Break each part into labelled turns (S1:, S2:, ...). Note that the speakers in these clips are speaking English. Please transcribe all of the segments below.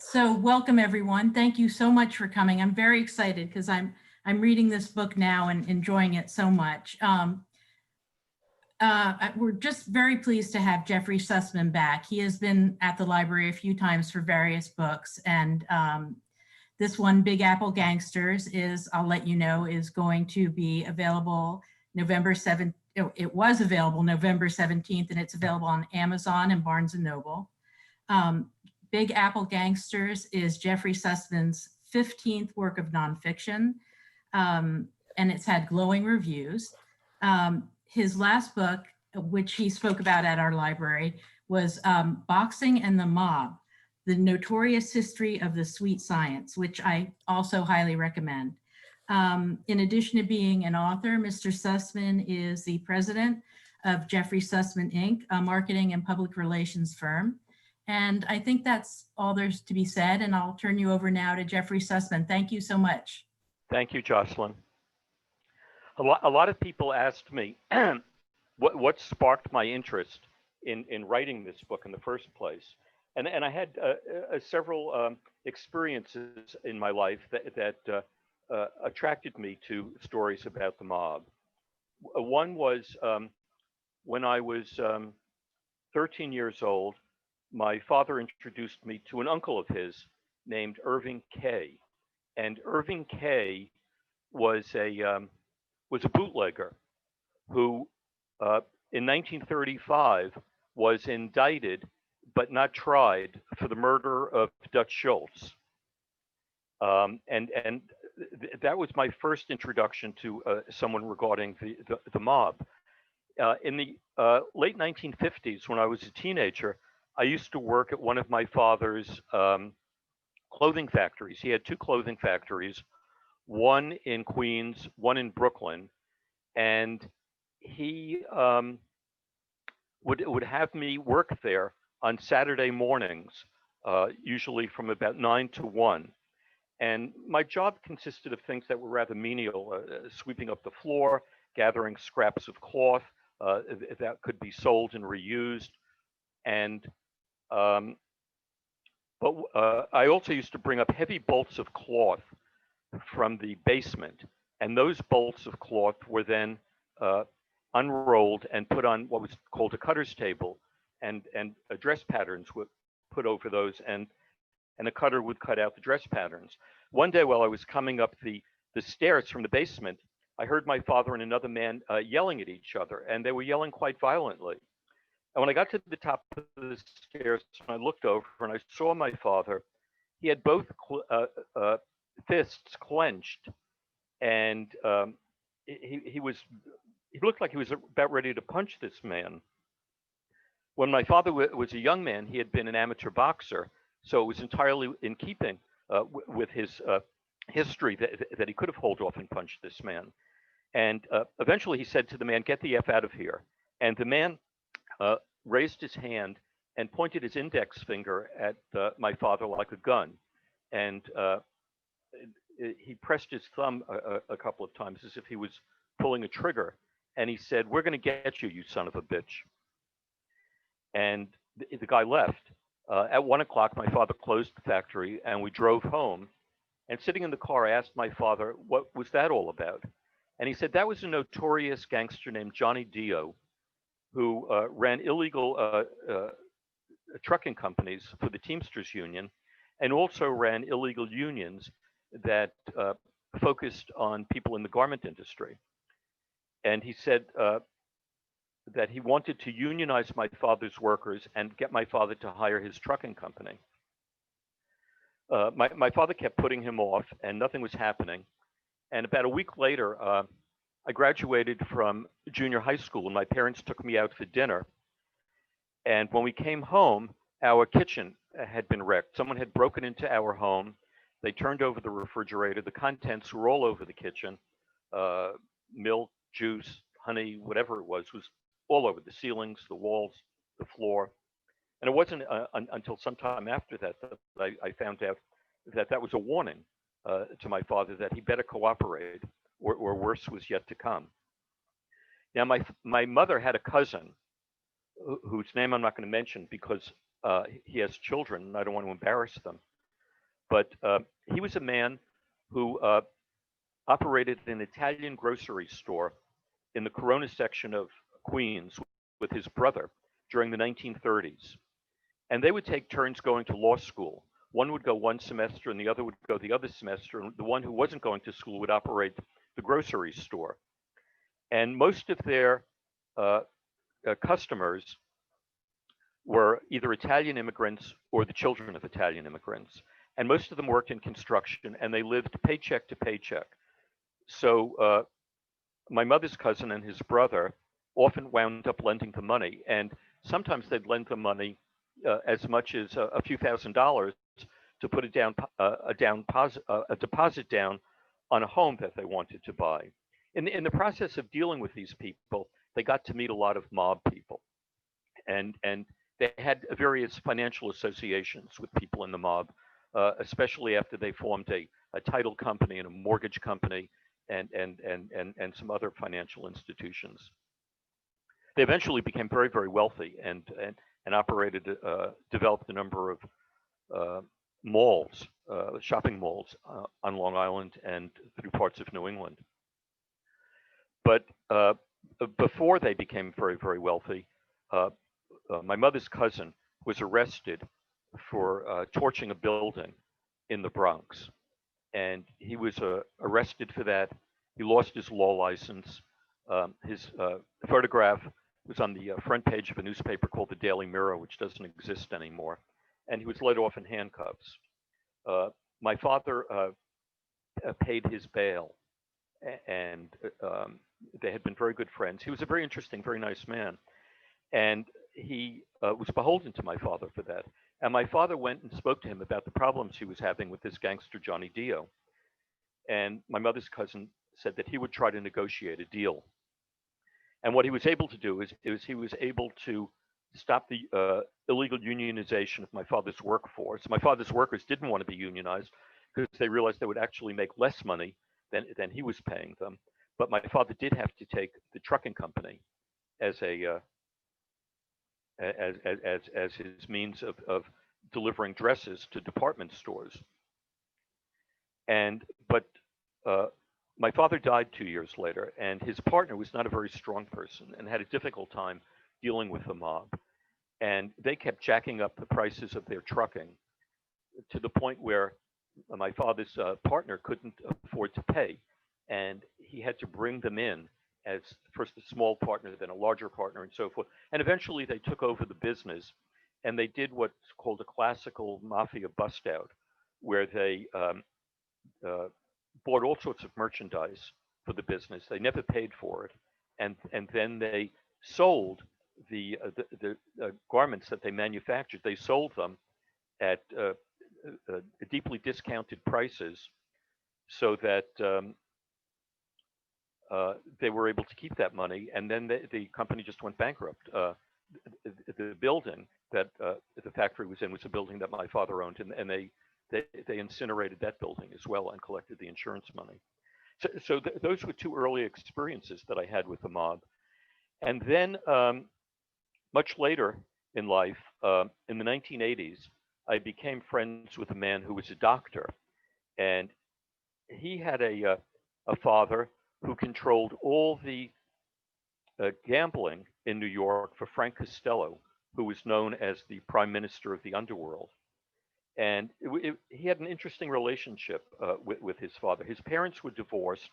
S1: So welcome everyone. Thank you so much for coming. I'm very excited because I'm reading this book now and enjoying it so much. We're just very pleased to have Jeffrey Sussman back. He has been at the library a few times for various books, and this one, Big Apple Gangsters, I'll let you know, is going to be available November 7th. It was available November 17th, and it's available on Amazon and Barnes & Noble. Big Apple Gangsters is Jeffrey Sussman's 15th work of nonfiction, and it's had glowing reviews. His last book, which he spoke about at our library, was Boxing and the Mob, The Notorious History of the Sweet Science, which I also highly recommend. In addition to being an author, Mr. Sussman is the president of Jeffrey Sussman, Inc., a marketing and public relations firm. And I think that's all there's to be said. And I'll turn you over now to Jeffrey Sussman. Thank you so much.
S2: Thank you, Jocelyn. A lot of people asked me what sparked my interest in writing this book in the first place. And I had several experiences in my life that attracted me to stories about the mob. One was when I was 13 years old, my father introduced me to an uncle of his named Irving K. And Irving K was a bootlegger who in 1935 was indicted but not tried for the murder of Dutch Schultz. And that was my first introduction to someone regarding the mob. In the late 1950s, when I was a teenager, I used to work at one of my father's clothing factories. He had two clothing factories, one in Queens, one in Brooklyn, and he would have me work there on Saturday mornings, usually from about 9 to 1. And my job consisted of things that were rather menial, sweeping up the floor, gathering scraps of cloth that could be sold and reused. And but I also used to bring up heavy bolts of cloth from the basement, and those bolts of cloth were then unrolled and put on what was called a cutter's table, and dress patterns were put over those, and a cutter would cut out the dress patterns. One day while I was coming up the stairs from the basement, I heard my father and another man yelling at each other, and they were yelling quite violently. And when I got to the top of the stairs, I looked over and I saw my father. He had both fists clenched, and he looked like he was about ready to punch this man. When my father was a young man, he had been an amateur boxer, so it was entirely in keeping with his history that he could have hauled off and punched this man. And eventually he said to the man, "Get the F out of here." And the man raised his hand and pointed his index finger at my father like a gun. And he pressed his thumb a couple of times as if he was pulling a trigger. And he said, "We're going to get you, you son of a bitch." And the guy left. At 1 o'clock, my father closed the factory and we drove home. And sitting in the car, I asked my father, "What was that all about?" And he said, "That was a notorious gangster named Johnny Dio, who ran illegal trucking companies for the Teamsters Union, and also ran illegal unions that focused on people in the garment industry." And he said that he wanted to unionize my father's workers and get my father to hire his trucking company. My father kept putting him off, and nothing was happening. And about a week later, I graduated from junior high school, and my parents took me out for dinner. And when we came home, our kitchen had been wrecked. Someone had broken into our home. They turned over the refrigerator. The contents were all over the kitchen. Milk, juice, honey, whatever it was all over the ceilings, the walls, the floor. And it wasn't until sometime after that I found out that was a warning to my father that he better cooperate, or worse was yet to come. Now, my mother had a cousin whose name I'm not going to mention because he has children and I don't want to embarrass them. but he was a man who operated an Italian grocery store in the Corona section of Queens with his brother during the 1930s. And they would take turns going to law school. One would go one semester and the other would go the other semester. And the one who wasn't going to school would operate the grocery store. And most of their customers were either Italian immigrants or the children of Italian immigrants. And most of them worked in construction and they lived paycheck to paycheck. So my mother's cousin and his brother often wound up lending them money. And sometimes they'd lend them money as much as a few $1,000s to put a deposit down on a home that they wanted to buy. In the process of dealing with these people, they got to meet a lot of mob people, and they had various financial associations with people in the mob, especially after they formed a title company and a mortgage company and some other financial institutions. They eventually became very, very wealthy and operated, developed a number of malls, shopping malls on Long Island and through parts of New England. But before they became very, very wealthy, my mother's cousin was arrested for torching a building in the Bronx. And he was arrested for that. He lost his law license. His photograph was on the front page of a newspaper called the Daily Mirror, which doesn't exist anymore. And he was let off in handcuffs. My father paid his bail, and they had been very good friends. He was a very interesting, very nice man. And he was beholden to my father for that. And my father went and spoke to him about the problems he was having with this gangster, Johnny Dio. And my mother's cousin said that he would try to negotiate a deal. And what he was able to do is he was able to stop the illegal unionization of my father's workforce. My father's workers didn't want to be unionized because they realized they would actually make less money than he was paying them. But my father did have to take the trucking company as his means of delivering dresses to department stores. But my father died 2 years later, and his partner was not a very strong person and had a difficult time dealing with the mob. And they kept jacking up the prices of their trucking to the point where my father's partner couldn't afford to pay. And he had to bring them in as first a small partner, then a larger partner, and so forth. And eventually they took over the business, and they did what's called a classical mafia bust out, where they bought all sorts of merchandise for the business. They never paid for it, and then they sold the garments that they manufactured. They sold them at deeply discounted prices, so that they were able to keep that money. And then the company just went bankrupt. The building that the factory was in was a building that my father owned, and they incinerated that building as well and collected the insurance money. So those were two early experiences that I had with the mob. And then much later in life, in the 1980s, I became friends with a man who was a doctor, and he had a father who controlled all the gambling in New York for Frank Costello, who was known as the Prime Minister of the Underworld. And he had an interesting relationship with his father. His parents were divorced.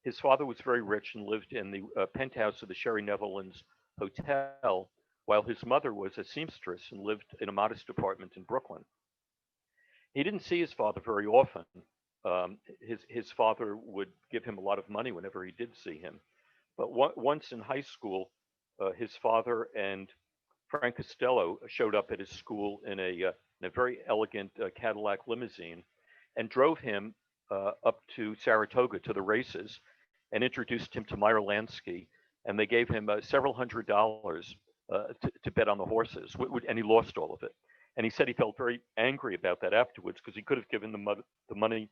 S2: His father was very rich and lived in the penthouse of the Sherry Netherlands Hotel, while his mother was a seamstress and lived in a modest apartment in Brooklyn. He didn't see his father very often. His father would give him a lot of money whenever he did see him. But once in high school, his father and Frank Costello showed up at his school in a very elegant Cadillac limousine and drove him up to Saratoga to the races and introduced him to Meyer Lansky. And they gave him several $100s to bet on the horses, and he lost all of it. And he said he felt very angry about that afterwards because he could have given the money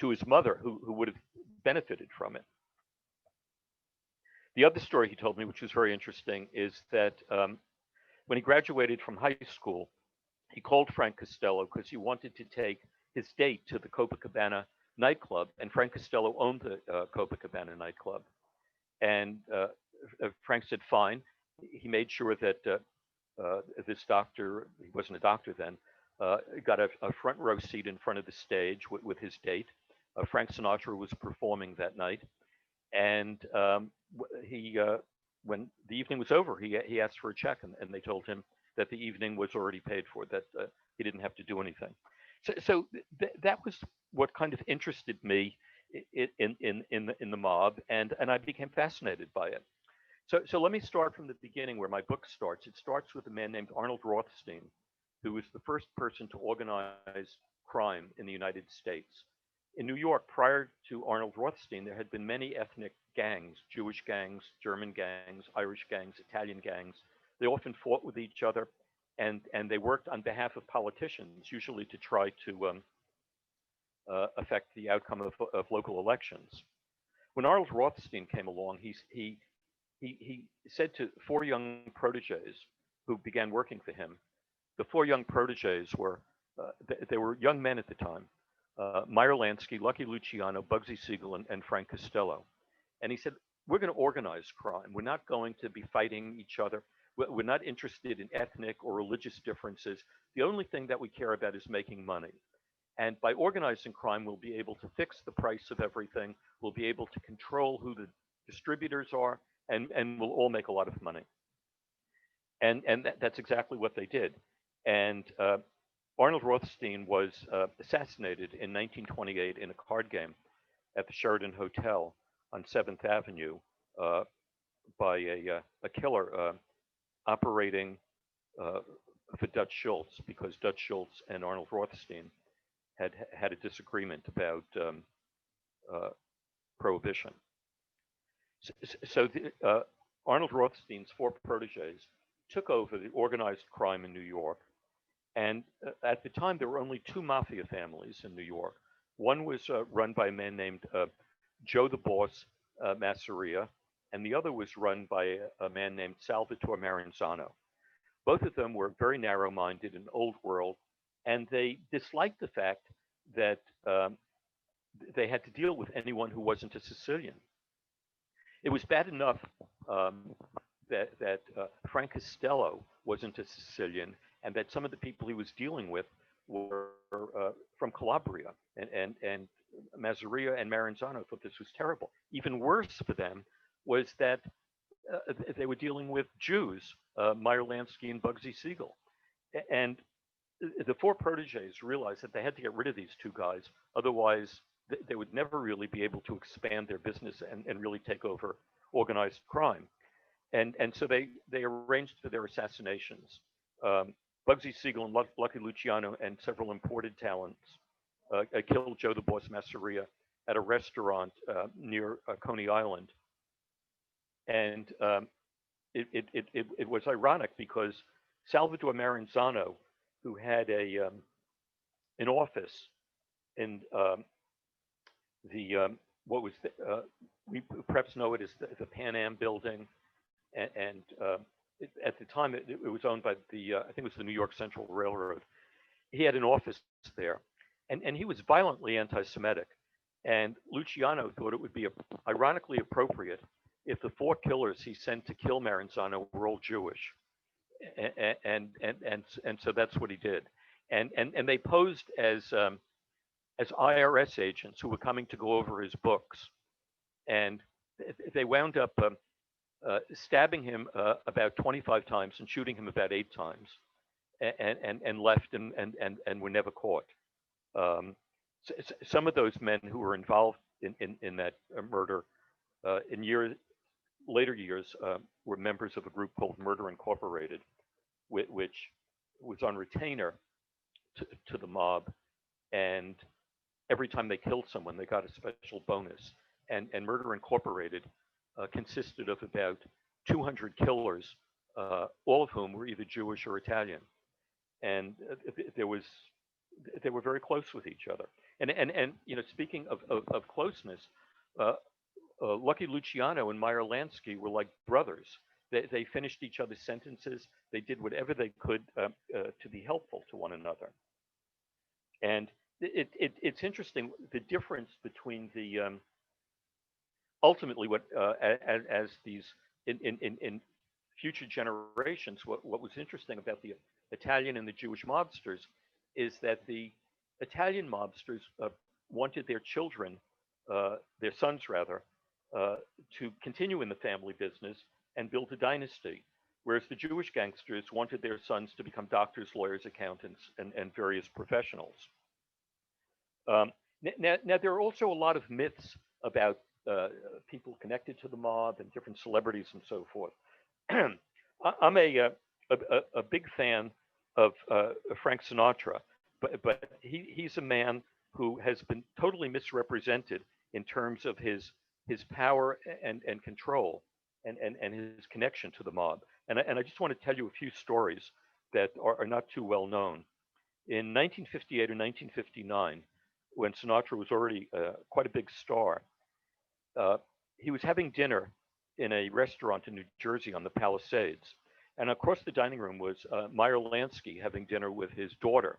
S2: to his mother, who would have benefited from it. The other story he told me, which was very interesting, is that when he graduated from high school, he called Frank Costello because he wanted to take his date to the Copacabana nightclub, and Frank Costello owned the Copacabana nightclub. And Frank said, fine. He made sure that this doctor, he wasn't a doctor then, got a front row seat in front of the stage with his date. Frank Sinatra was performing that night. And when the evening was over, he asked for a check, and they told him that the evening was already paid for, that he didn't have to do anything. So that was what kind of interested me in the mob, and I became fascinated by it. So let me start from the beginning where my book starts. It starts with a man named Arnold Rothstein, who was the first person to organize crime in the United States. In New York, prior to Arnold Rothstein, there had been many ethnic gangs, Jewish gangs, German gangs, Irish gangs, Italian gangs. They often fought with each other, and they worked on behalf of politicians, usually to try to affect the outcome of local elections. When Arnold Rothstein came along, he said to four young proteges who began working for him. The four young proteges were they were young men at the time: Meyer Lansky, Lucky Luciano, Bugsy Siegel, and Frank Costello. And he said, "We're going to organize crime. We're not going to be fighting each other. We're not interested in ethnic or religious differences. The only thing that we care about is making money. And by organizing crime, we'll be able to fix the price of everything. We'll be able to control who the distributors are, and we'll all make a lot of money." And that's exactly what they did. And Arnold Rothstein was assassinated in 1928 in a card game at the Sheraton Hotel on 7th Avenue by a killer operating for Dutch Schultz, because Dutch Schultz and Arnold Rothstein had a disagreement about prohibition. So Arnold Rothstein's four proteges took over the organized crime in New York. And at the time, there were only two mafia families in New York. One was run by a man named Joe the Boss Masseria, and the other was run by a man named Salvatore Maranzano. Both of them were very narrow-minded and old world, and they disliked the fact that they had to deal with anyone who wasn't a Sicilian. It was bad enough that Frank Costello wasn't a Sicilian, and that some of the people he was dealing with were from Calabria, and Masseria and Maranzano thought this was terrible. Even worse for them was that they were dealing with Jews, Meyer Lansky and Bugsy Siegel. And the four proteges realized that they had to get rid of these two guys, otherwise they would never really be able to expand their business and really take over organized crime. And so they arranged for their assassinations. Bugsy Siegel and Lucky Luciano and several imported talents killed Joe the Boss Masseria at a restaurant near Coney Island. And it was ironic because Salvatore Maranzano, who had an office in what was we perhaps know it as the Pan Am building, and at the time it was owned by I think it was the New York Central Railroad. He had an office there, and he was violently anti-Semitic. And Luciano thought it would be ironically appropriate if the four killers he sent to kill Maranzano were all Jewish, and so that's what he did. And they posed as IRS agents who were coming to go over his books, and they wound up stabbing him about 25 times and shooting him about 8 times, and left and were never caught. Some of those men who were involved in that murder in later years were members of a group called Murder Incorporated, which was on retainer to the mob, and every time they killed someone, they got a special bonus. And Murder Incorporated consisted of about 200 killers, all of whom were either Jewish or Italian, and they were very close with each other. And you know, speaking of closeness, Lucky Luciano and Meyer Lansky were like brothers. They finished each other's sentences. They did whatever they could to be helpful to one another. And it's interesting the difference between the ultimately what as these in future generations, what was interesting about the Italian and the Jewish mobsters is that the Italian mobsters wanted their children, their sons rather, to continue in the family business and build a dynasty, whereas the Jewish gangsters wanted their sons to become doctors, lawyers, accountants, and various professionals. Now, there are also a lot of myths about people connected to the mob and different celebrities and so forth. I'm a big fan of Frank Sinatra, but he's a man who has been totally misrepresented in terms of his power and control and his connection to the mob. And I just want to tell you a few stories that are not too well known. In 1958 or 1959, when Sinatra was already quite a big star, he was having dinner in a restaurant in New Jersey on the Palisades. And across the dining room was Meyer Lansky having dinner with his daughter.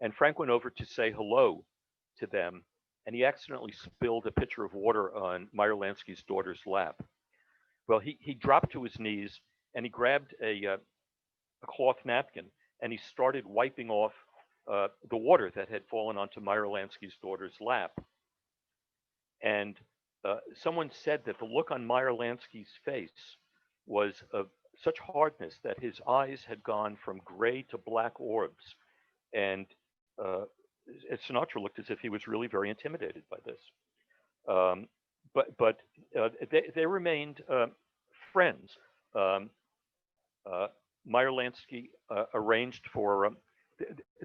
S2: And Frank went over to say hello to them, and he accidentally spilled a pitcher of water on Meyer Lansky's daughter's lap. Well, he dropped to his knees, and he grabbed a cloth napkin, and he started wiping off the water that had fallen onto Meyer Lansky's daughter's lap. And someone said that the look on Meyer Lansky's face was of such hardness that his eyes had gone from gray to black orbs. And Sinatra looked as if he was really very intimidated by this. But they remained friends. Meyer Lansky arranged for,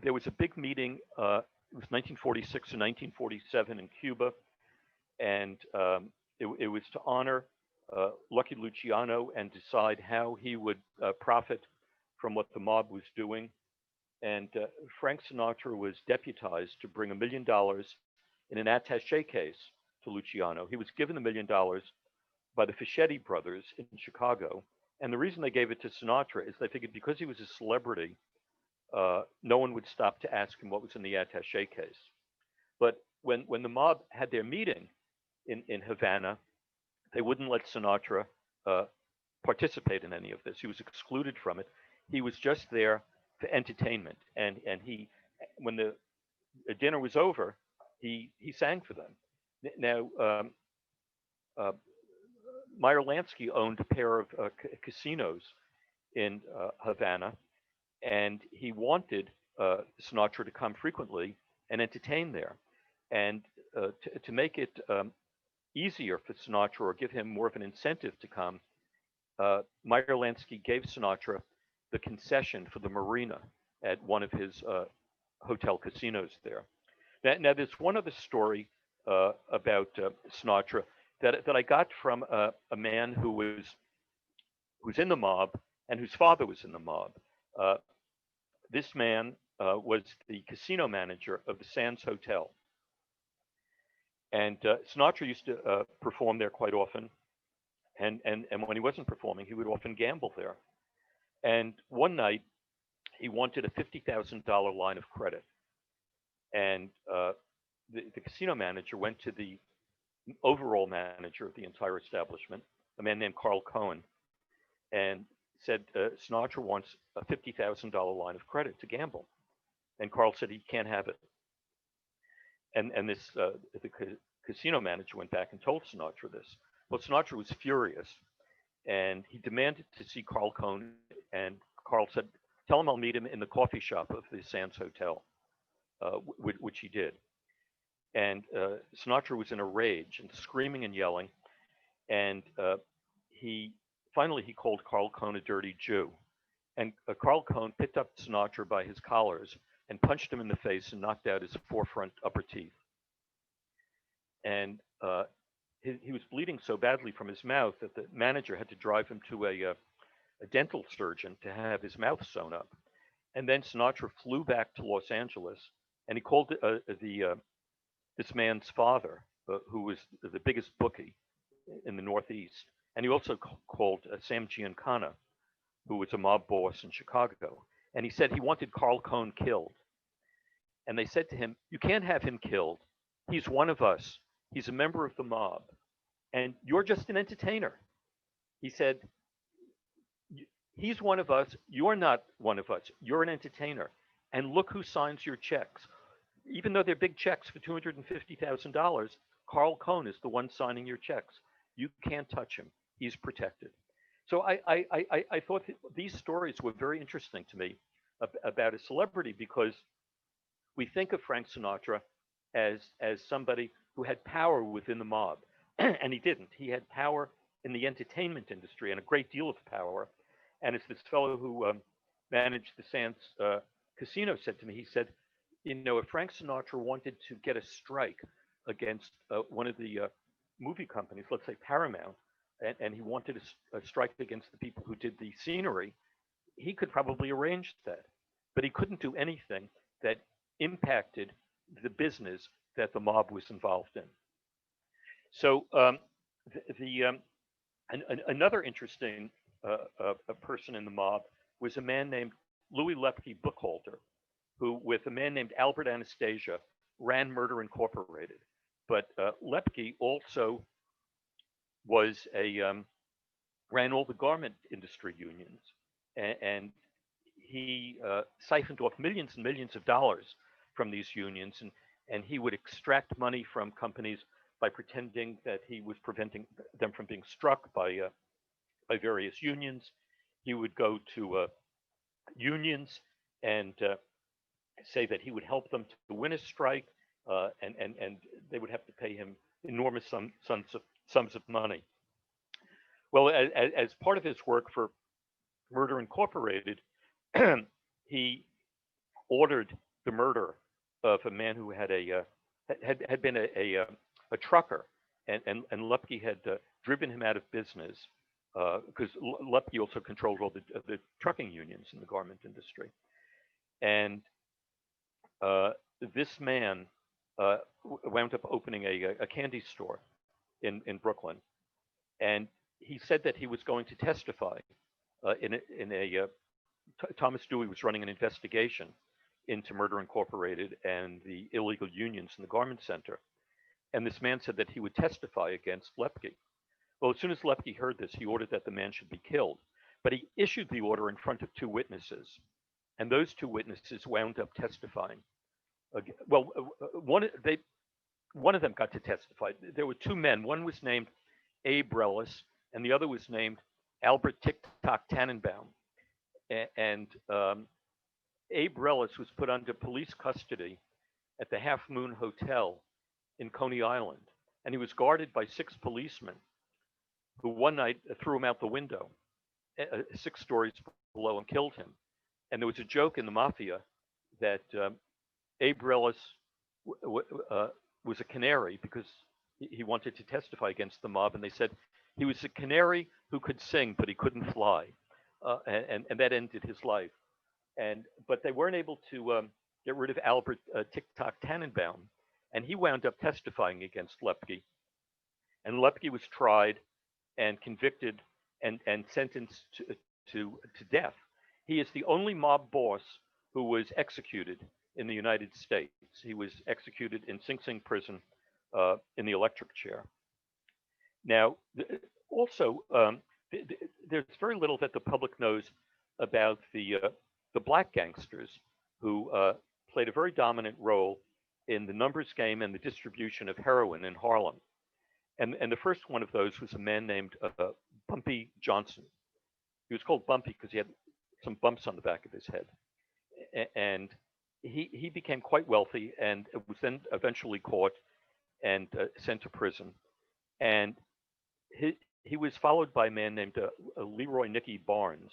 S2: there was a big meeting, it was 1946 and 1947 in Cuba, and it was to honor Lucky Luciano and decide how he would profit from what the mob was doing. And Frank Sinatra was deputized to bring $1 million in an attaché case to Luciano. He was given $1 million by the Fischetti brothers in Chicago. And the reason they gave it to Sinatra is they figured because he was a celebrity, no one would stop to ask him what was in the attaché case. But when the mob had their meeting in Havana, they wouldn't let Sinatra participate in any of this. He was excluded from it. He was just there for entertainment. And he, when the dinner was over, he sang for them. Now, Meyer Lansky owned a pair of casinos in Havana, and he wanted Sinatra to come frequently and entertain there. And to make it easier for Sinatra or give him more of an incentive to come, Meyer Lansky gave Sinatra the concession for the marina at one of his hotel casinos there. Now there's one other story about Sinatra that I got from a man who's in the mob and whose father was in the mob. This man was the casino manager of the Sands Hotel. And Sinatra used to perform there quite often. And when he wasn't performing, he would often gamble there. And one night, he wanted a $50,000 line of credit. And the casino manager went to the overall manager of the entire establishment, a man named Carl Cohen, and said, Sinatra wants a $50,000 line of credit to gamble. And Carl said he can't have it. And this the casino manager went back and told Sinatra this. Well, Sinatra was furious, and he demanded to see Carl Cohen. And Carl said, "Tell him I'll meet him in the coffee shop of the Sands Hotel," which he did. And Sinatra was in a rage and screaming and yelling. And he called Carl Cohen a dirty Jew. And Carl Cohen picked up Sinatra by his collars and punched him in the face and knocked out his forefront upper teeth. And he was bleeding so badly from his mouth that the manager had to drive him to a dental surgeon to have his mouth sewn up. And then Sinatra flew back to Los Angeles, and he called this man's father, who was the biggest bookie in the Northeast. And he also called Sam Giancana, who was a mob boss in Chicago. And he said he wanted Carl Cohen killed. and they said to him, "You can't have him killed. He's one of us. He's a member of the mob, and you're just an entertainer." He said, "He's one of us. You're not one of us. You're an entertainer. And look who signs your checks. Even though they're big checks for $250,000, Carl Cohn is the one signing your checks. You can't touch him. He's protected." So I thought these stories were very interesting to me about a celebrity, because we think of Frank Sinatra as somebody who had power within the mob, and he didn't. He had power in the entertainment industry, and a great deal of power. And as this fellow who managed the Sands casino said to me, he said, if Frank Sinatra wanted to get a strike against one of the movie companies, let's say Paramount, and he wanted a strike against the people who did the scenery, he could probably arrange that. But he couldn't do anything that impacted the business that the mob was involved in. So another interesting a person in the mob was a man named Louis Lefke Bookholder, who, with a man named Albert Anastasia, ran Murder Incorporated. But Lefke also was ran all the garment industry unions, and he siphoned off millions and millions of dollars from these unions, and he would extract money from companies by pretending that he was preventing them from being struck by various unions. He would go to unions and say that he would help them to win a strike, and they would have to pay him enormous sums of money. Well, as part of his work for Murder Incorporated, he ordered the murder of a man who had been a trucker, and Lefke had driven him out of business, because Lefke also controlled all the trucking unions in the garment industry. And this man wound up opening a candy store in Brooklyn, and he said that he was going to testify Thomas Dewey was running an investigation into Murder Incorporated and the illegal unions in the garment center, and this man said that he would testify against Lefke. Well, as soon as Lefke heard this, he ordered that the man should be killed, but he issued the order in front of two witnesses, and those two witnesses wound up testifying. Well, one of them got to testify. There were two men. One was named Abe Rellis, and the other was named Albert Tick-Tock Tannenbaum. And Abe Rellis was put under police custody at the Half Moon Hotel in Coney Island, and he was guarded by 6 policemen who one night threw him out the window 6 stories below and killed him. And there was a joke in the Mafia that Abe Rellis was a canary because he wanted to testify against the mob, and they said he was a canary who could sing, but he couldn't fly, and that ended his life. But they weren't able to get rid of Albert Tick-Tock Tannenbaum, and he wound up testifying against Lefke. And Lefke was tried and convicted and sentenced to death. He is the only mob boss who was executed in the United States. He was executed in Sing Sing prison in the electric chair. Now, also, there's very little that the public knows about the black gangsters who played a very dominant role in the numbers game and the distribution of heroin in Harlem. And the first one of those was a man named Bumpy Johnson. He was called Bumpy because he had some bumps on the back of his head. And he became quite wealthy and was then eventually caught and sent to prison. And he was followed by a man named Leroy Nicky Barnes,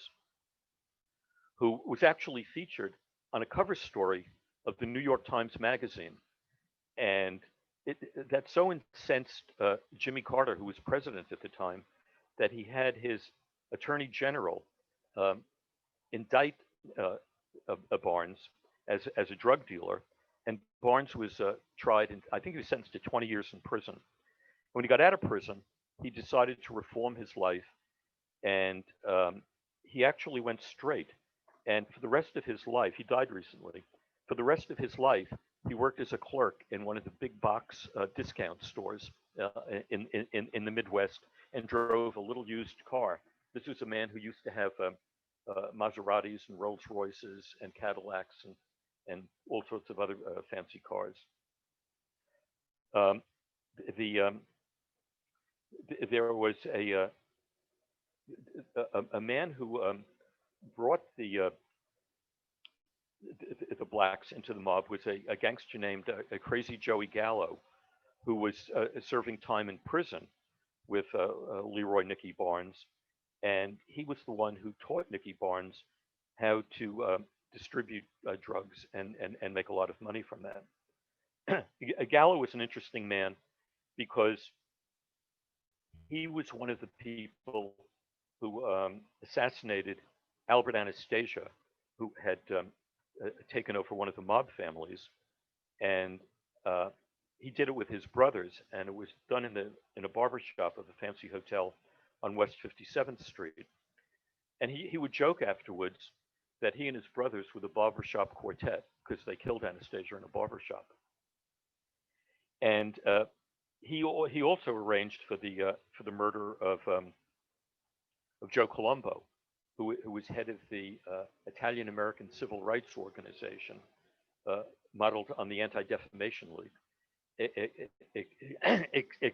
S2: who was actually featured on a cover story of the New York Times Magazine. And that so incensed Jimmy Carter, who was president at the time, that he had his attorney general indict Barnes as a drug dealer. And Barnes was tried, and I think he was sentenced to 20 years in prison. When he got out of prison, he decided to reform his life, and he actually went straight. And for the rest of his life, he died recently. For the rest of his life, he worked as a clerk in one of the big box discount stores in the Midwest and drove a little used car. This was a man who used to have Maseratis and Rolls Royces and Cadillacs and all sorts of other fancy cars. Um, there was a man who brought the blacks into the mob was a gangster named Crazy Joey Gallo, who was serving time in prison with Leroy Nicky Barnes, and he was the one who taught Nicky Barnes how to distribute drugs and make a lot of money from that. Gallo was an interesting man because he was one of the people who assassinated Albert Anastasia, who had taken over one of the mob families, and he did it with his brothers, and it was done in a barber shop of a fancy hotel on West 57th Street. And he would joke afterwards that he and his brothers were the barbershop quartet because they killed Anastasia in a barbershop. And he also arranged for the murder of Joe Colombo, who was head of the Italian American Civil Rights Organization, modeled on the Anti-Defamation League.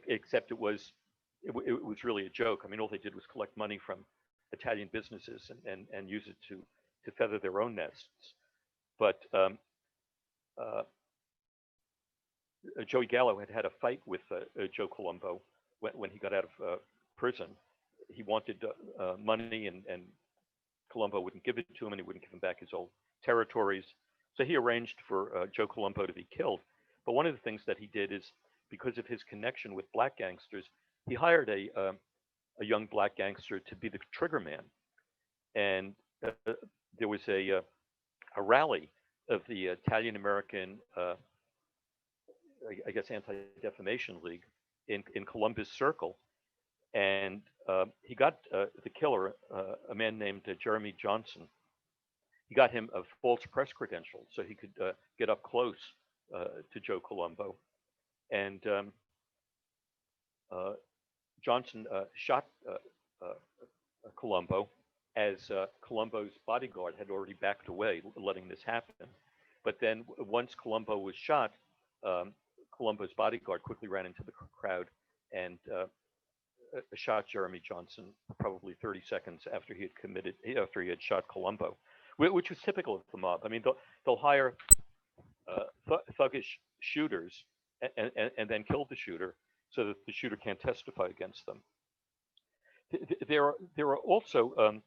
S2: Except it was really a joke. I mean, all they did was collect money from Italian businesses and use it to feather their own nests. But Joey Gallo had a fight with Joe Colombo when he got out of prison. He wanted money, and Colombo wouldn't give it to him, and he wouldn't give him back his old territories. So he arranged for Joe Colombo to be killed. But one of the things that he did is, because of his connection with black gangsters, he hired a young black gangster to be the trigger man. And there was a rally of the Italian American, I guess, Anti-Defamation League in Columbus Circle. And he got the killer, a man named Jeremy Johnson. He got him a false press credential so he could get up close to Joe Colombo. And Johnson shot Colombo as Colombo's bodyguard had already backed away, letting this happen. But then once Colombo was shot, Colombo's bodyguard quickly ran into the crowd and shot Jeremy Johnson probably 30 seconds after he had shot Colombo, which was typical of the mob. I mean, they'll hire thuggish shooters and then kill the shooter so that the shooter can't testify against them. There are also,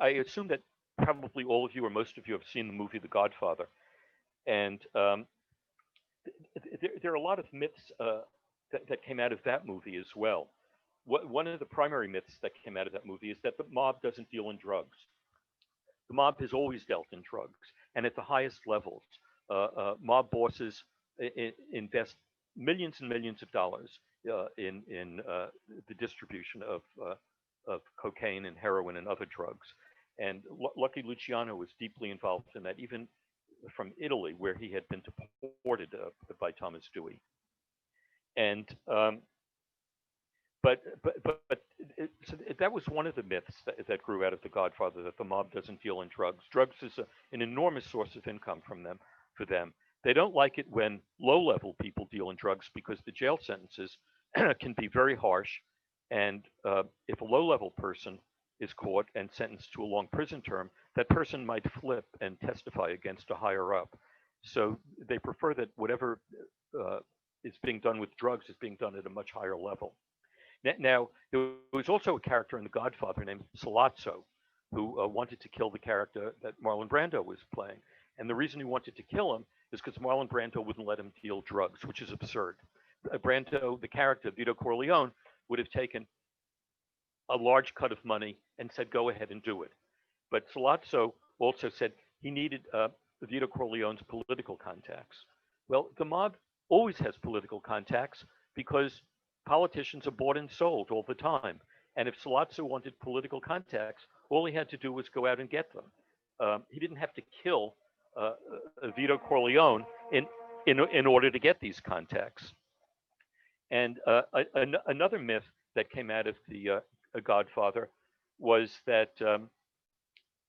S2: I assume that probably all of you or most of you have seen the movie The Godfather, and there are a lot of myths that came out of that movie as well. One of the primary myths that came out of that movie is that the mob doesn't deal in drugs. The mob has always dealt in drugs, and at the highest levels. Mob bosses invest millions and millions of dollars in the distribution of cocaine and heroin and other drugs. And Lucky Luciano was deeply involved in that, even from Italy, where he had been deported by Thomas Dewey. And so that was one of the myths that grew out of The Godfather, that the mob doesn't deal in drugs. Drugs is an enormous source of income for them. They don't like it when low-level people deal in drugs because the jail sentences can be very harsh. And if a low-level person is caught and sentenced to a long prison term, that person might flip and testify against a higher up. So they prefer that whatever is being done with drugs is being done at a much higher level. Now, there was also a character in The Godfather named Sollozzo, who wanted to kill the character that Marlon Brando was playing. And the reason he wanted to kill him is because Marlon Brando wouldn't let him deal drugs, which is absurd. Brando, the character, Vito Corleone, would have taken a large cut of money and said, go ahead and do it. But Sollozzo also said he needed Vito Corleone's political contacts. Well, the mob always has political contacts because politicians are bought and sold all the time. And if Sollozzo wanted political contacts, all he had to do was go out and get them. He didn't have to kill Vito Corleone in order to get these contacts. And another myth that came out of the Godfather was that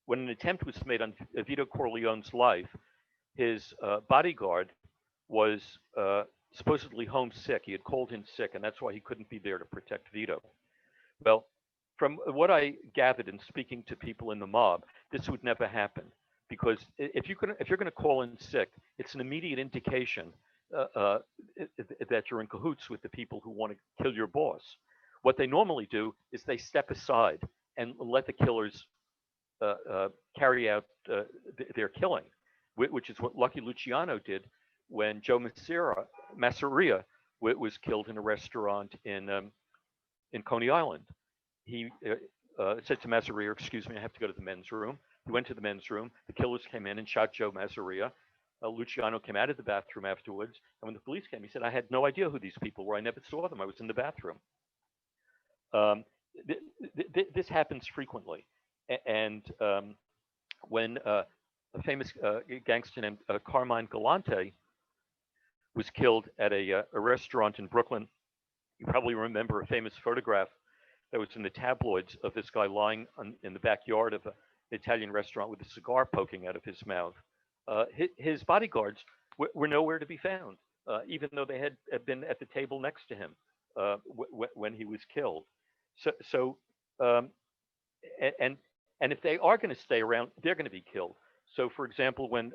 S2: when an attempt was made on Vito Corleone's life, his bodyguard was supposedly homesick. He had called in sick, and that's why he couldn't be there to protect Vito. Well, from what I gathered in speaking to people in the mob, this would never happen, because if you're going to call in sick, it's an immediate indication that you're in cahoots with the people who want to kill your boss. What they normally do is they step aside and let the killers carry out their killing, which is what Lucky Luciano did when Joe Masseria was killed in a restaurant in Coney Island. He said to Masseria, "Excuse me, I have to go to the men's room." He went to the men's room. The killers came in and shot Joe Masseria. Luciano came out of the bathroom afterwards, and when the police came, he said, "I had no idea who these people were. I never saw them. I was in the bathroom." This happens frequently, and when a famous gangster named Carmine Galante was killed at a restaurant in Brooklyn, you probably remember a famous photograph that was in the tabloids of this guy lying in the backyard of an Italian restaurant with a cigar poking out of his mouth. His bodyguards were nowhere to be found, even though they had been at the table next to him when he was killed. And if they are going to stay around, they're going to be killed. So, for example, when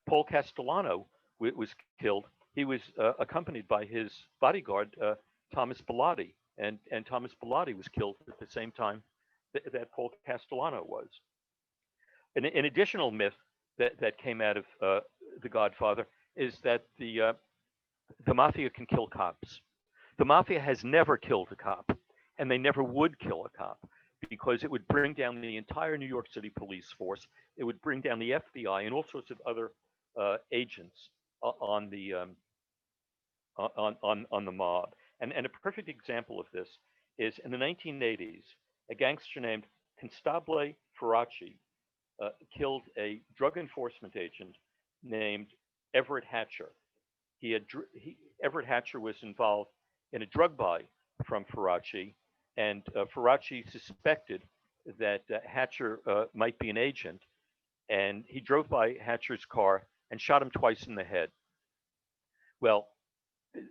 S2: Paul Castellano was killed, he was accompanied by his bodyguard, Thomas Bilotti, and Thomas Bilotti was killed at the same time that Paul Castellano was. An additional myth that came out of The Godfather is that the mafia can kill cops. The mafia has never killed a cop, and they never would kill a cop, because it would bring down the entire New York City police force. It would bring down the FBI and all sorts of other agents on the mob. And a perfect example of this is in the 1980s, a gangster named Constable Faraci killed a drug enforcement agent named Everett Hatcher. Everett Hatcher was involved in a drug buy from Faraci, and Faraci suspected that Hatcher might be an agent, and he drove by Hatcher's car and shot him twice in the head. Well,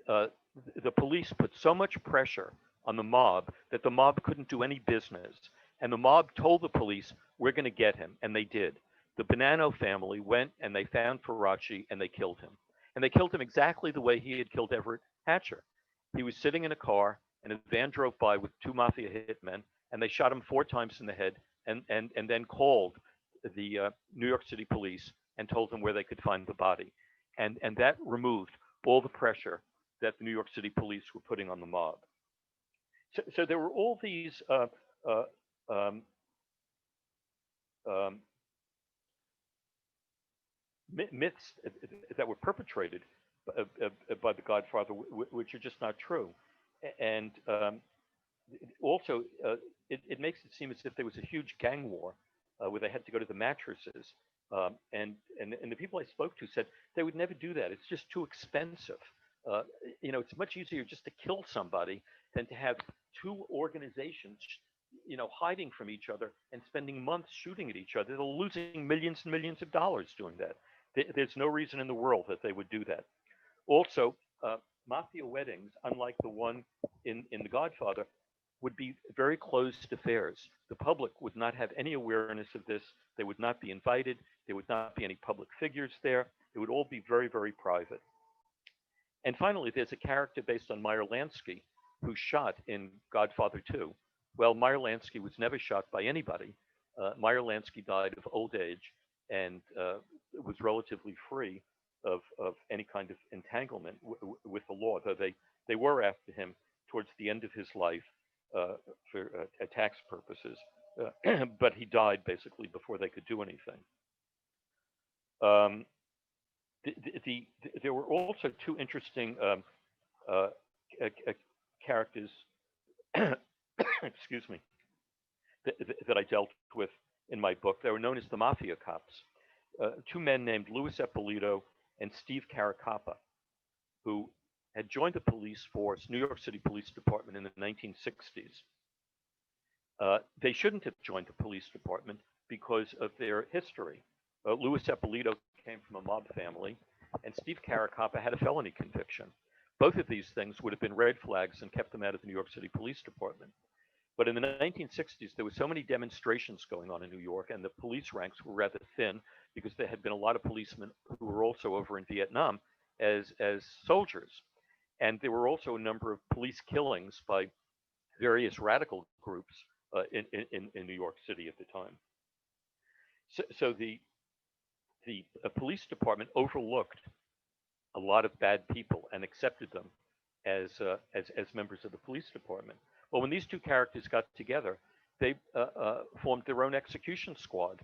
S2: the police put so much pressure on the mob that the mob couldn't do any business, and the mob told the police, "We're going to get him," and they did. The Bonanno family went and they found Faraci and they killed him. And they killed him exactly the way he had killed Everett Hatcher. He was sitting in a car, and a van drove by with two mafia hitmen, and they shot him 4 times in the head, and then called the New York City police and told them where they could find the body. And that removed all the pressure that the New York City police were putting on the mob. So there were all these myths that were perpetrated by the Godfather, which are just not true. And also, it makes it seem as if there was a huge gang war where they had to go to the mattresses. And the people I spoke to said they would never do that. It's just too expensive. It's much easier just to kill somebody than to have 2 organizations, hiding from each other and spending months shooting at each other. They're losing millions and millions of dollars doing that. There's no reason in the world that they would do that. Also, mafia weddings, unlike the one in The Godfather, would be very closed affairs. The public would not have any awareness of this. They would not be invited. There would not be any public figures there. It would all be very, very private. And finally, there's a character based on Meyer Lansky who shot in Godfather 2. Well, Meyer Lansky was never shot by anybody. Meyer Lansky died of old age and was relatively free of any kind of entanglement with the law, though they were after him towards the end of his life for tax purposes. But he died basically before they could do anything. There were also 2 interesting characters, excuse me, that I dealt with in my book. They were known as the Mafia Cops. 2 men named Louis Eppolito and Steve Caracappa. who had joined the police force, New York City Police Department, in the 1960s. They shouldn't have joined the police department because of their history. Louis Eppolito came from a mob family, and Steve Caracappa had a felony conviction. Both of these things would have been red flags and kept them out of the New York City Police Department. But in the 1960s, there were so many demonstrations going on in New York, and the police ranks were rather thin because there had been a lot of policemen who were also over in Vietnam as soldiers. And there were also a number of police killings by various radical groups in New York City at the time. So the police department overlooked a lot of bad people and accepted them as members of the police department. Well, when these two characters got together, they formed their own execution squad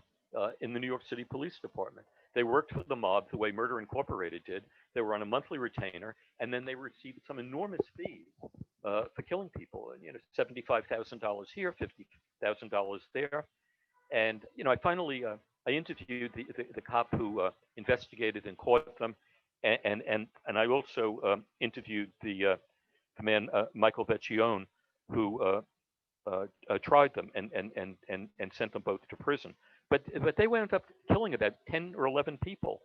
S2: in the New York City Police Department. They worked for the mob the way Murder Incorporated did. They were on a monthly retainer, and then they received some enormous fees for killing people. You know, $75,000 here, $50,000 there, and you know, I interviewed the cop who investigated and caught them, and I also interviewed the man Michael Vecchione, who tried them and sent them both to prison. But they wound up killing about 10 or 11 people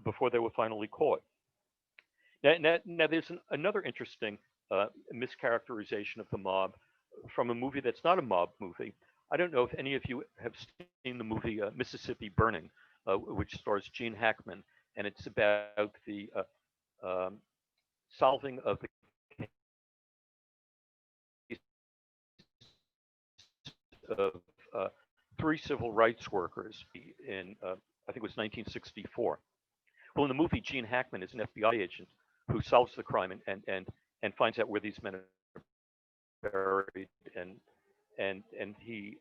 S2: before they were finally caught. Now there's another interesting mischaracterization of the mob from a movie that's not a mob movie. I don't know if any of you have seen the movie Mississippi Burning, which stars Gene Hackman, and it's about the solving of the case of 3 civil rights workers in, I think it was 1964. Well, in the movie, Gene Hackman is an FBI agent who solves the crime and finds out where these men are buried, and he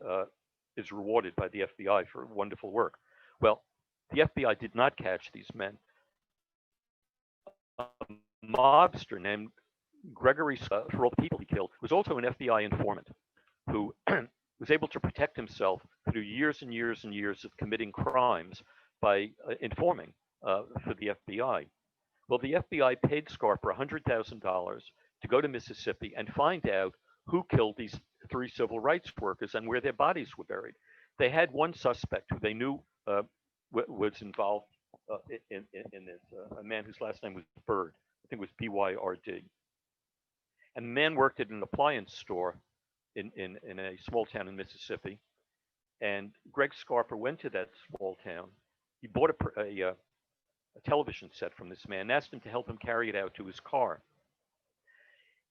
S2: is rewarded by the FBI for wonderful work. Well, the FBI did not catch these men. A mobster named Gregory, for all the people he killed, was also an FBI informant who was able to protect himself through years and years and years of committing crimes by informing for the FBI. Well, the FBI paid Scarper $100,000 to go to Mississippi and find out who killed these 3 civil rights workers and where their bodies were buried. They had one suspect who they knew was involved in this, a man whose last name was Bird. I think it was B-Y-R-D. And the man worked at an appliance store in a small town in Mississippi. And Greg Scarper went to that small town. He bought a television set from this man and asked him to help him carry it out to his car.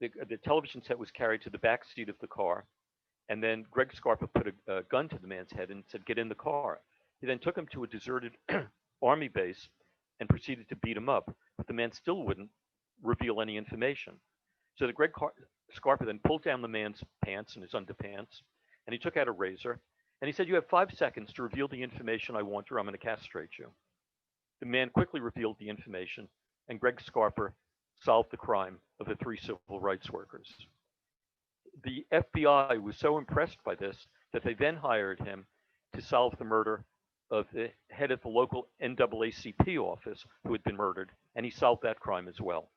S2: The television set was carried to the back seat of the car, and then Greg Scarpa put a gun to the man's head and said, "Get in the car." He then took him to a deserted army base and proceeded to beat him up, but the man still wouldn't reveal any information. So the Scarpa then pulled down the man's pants and his underpants, and he took out a razor, and he said, "You have 5 seconds to reveal the information I want, or I'm going to castrate you." The man quickly revealed the information, and Greg Scarpa solved the crime of the 3 civil rights workers. The FBI was so impressed by this that they then hired him to solve the murder of the head of the local NAACP office who had been murdered, and he solved that crime as well.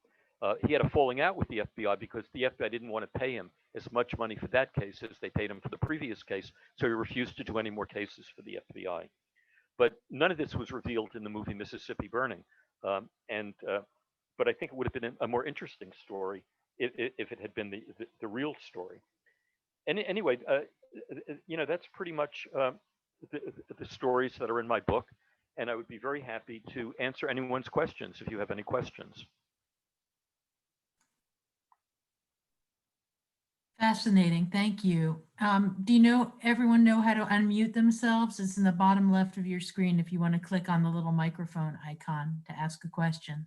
S2: He had a falling out with the FBI because the FBI didn't want to pay him as much money for that case as they paid him for the previous case, so he refused to do any more cases for the FBI. But none of this was revealed in the movie Mississippi Burning, but I think it would have been a more interesting story if it had been the real story. And anyway, you know, that's pretty much the stories that are in my book, and I would be very happy to answer anyone's questions if you have any questions.
S1: Fascinating, thank you. Do everyone know how to unmute themselves? It's in the bottom left of your screen if you want to click on the little microphone icon to ask a question.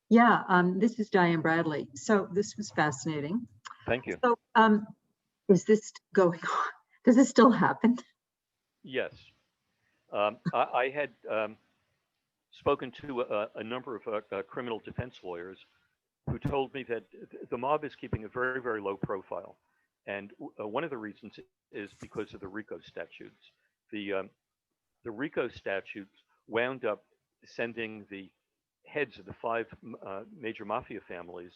S3: Yeah, this is Diane Bradley. So this was fascinating.
S2: Thank you.
S3: So is this going on? Does this still happen?
S2: Yes. I had spoken to a number of criminal defense lawyers who told me that the mob is keeping a very, very low profile. And one of the reasons is because of the RICO statutes. The RICO statutes wound up sending the heads of the five major mafia families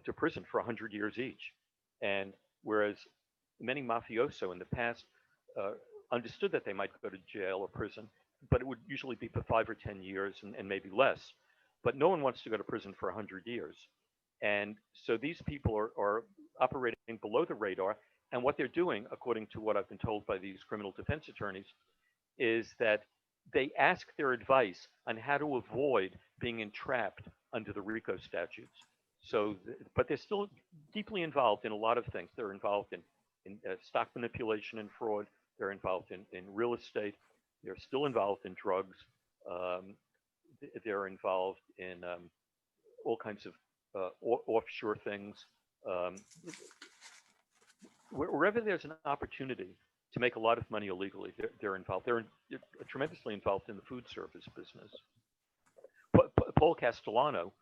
S2: to prison for 100 years each. And whereas many mafioso in the past understood that they might go to jail or prison, but it would usually be for 5 or 10 years and maybe less. But no one wants to go to prison for 100 years. And so these people are operating below the radar. And what they're doing, according to what I've been told by these criminal defense attorneys, is that they ask their advice on how to avoid being entrapped under the RICO statutes. So, but they're still deeply involved in a lot of things. They're involved in stock manipulation and fraud. They're involved in real estate. They're still involved in drugs. They're involved in all kinds of offshore things. Wherever there's an opportunity to make a lot of money illegally, they're involved. They're tremendously involved in the food service business. Paul Castellano,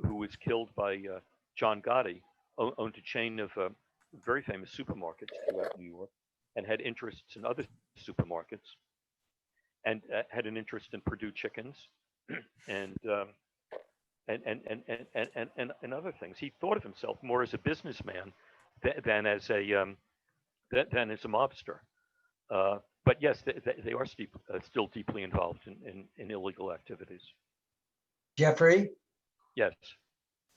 S2: who was killed by John Gotti, owned a chain of very famous supermarkets throughout New York, and had interests in other supermarkets, and had an interest in Purdue chickens, and other things. He thought of himself more as a businessman than as a mobster. But yes, they are still deeply involved in illegal activities.
S4: Jeffrey,
S2: Yes.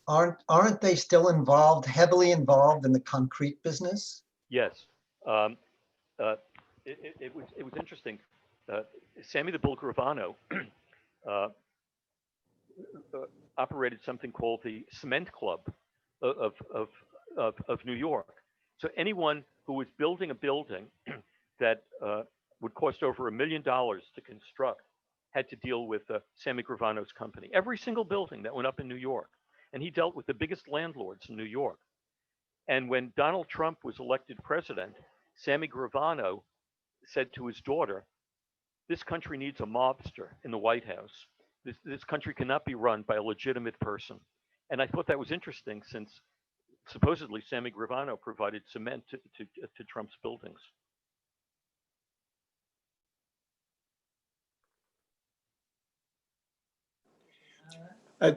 S4: aren't they still heavily involved in the concrete business?
S2: Yes. It was interesting. Sammy the Bull Gravano operated something called the Cement Club of New York. So anyone who was building a building that would cost over $1 million to construct had to deal with Sammy Gravano's company. Every single building that went up in New York. And he dealt with the biggest landlords in New York. And when Donald Trump was elected president, Sammy Gravano said to his daughter, "This country needs a mobster in the White House. This country cannot be run by a legitimate person." And I thought that was interesting, since supposedly Sammy Gravano provided cement to Trump's buildings.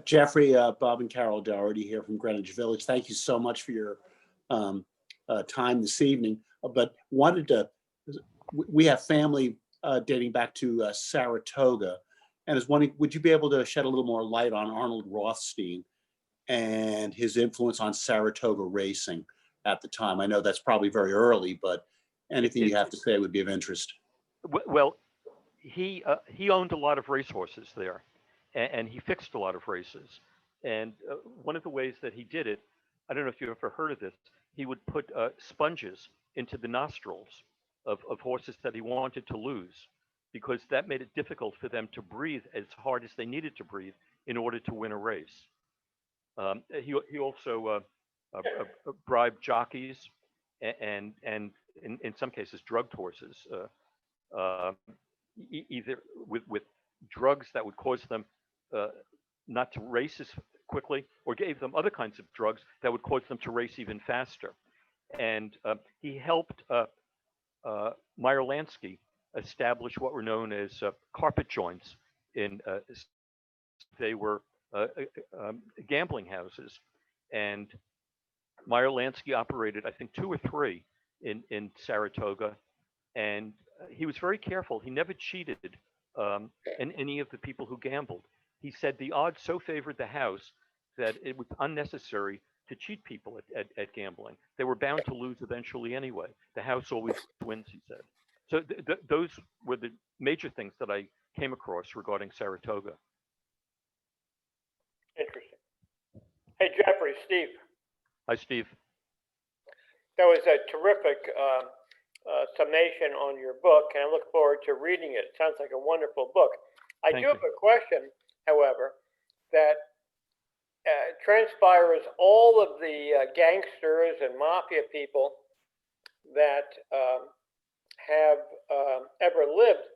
S5: Jeffrey, Bob and Carol Doherty here from Greenwich Village. Thank you so much for your time this evening. But we have family dating back to Saratoga, and I was wondering, would you be able to shed a little more light on Arnold Rothstein and his influence on Saratoga racing at the time? I know that's probably very early, but anything you have to say would be of interest.
S2: Well, he owned a lot of racehorses there, and he fixed a lot of races. And one of the ways that he did it, I don't know if you've ever heard of this, he would put sponges into the nostrils of horses that he wanted to lose, because that made it difficult for them to breathe as hard as they needed to breathe in order to win a race. He also bribed jockeys and in some cases drugged horses, either with drugs that would cause them not to race as quickly, or gave them other kinds of drugs that would cause them to race even faster. And he helped Meyer Lansky establish what were known as carpet joints. They were gambling houses, and Meyer Lansky operated, I think, 2 or 3 in Saratoga, and he was very careful. He never cheated in any of the people who gambled. He said the odds so favored the house that it was unnecessary to cheat people at gambling. They were bound to lose eventually anyway. The house always wins, he said. So those were the major things that I came across regarding Saratoga.
S6: Interesting. Hey, Jeffrey, Steve.
S2: Hi, Steve.
S6: That was a terrific summation on your book, and I look forward to reading it. It sounds like a wonderful book. I do have a question, however, that transpires all of the gangsters and mafia people that have ever lived,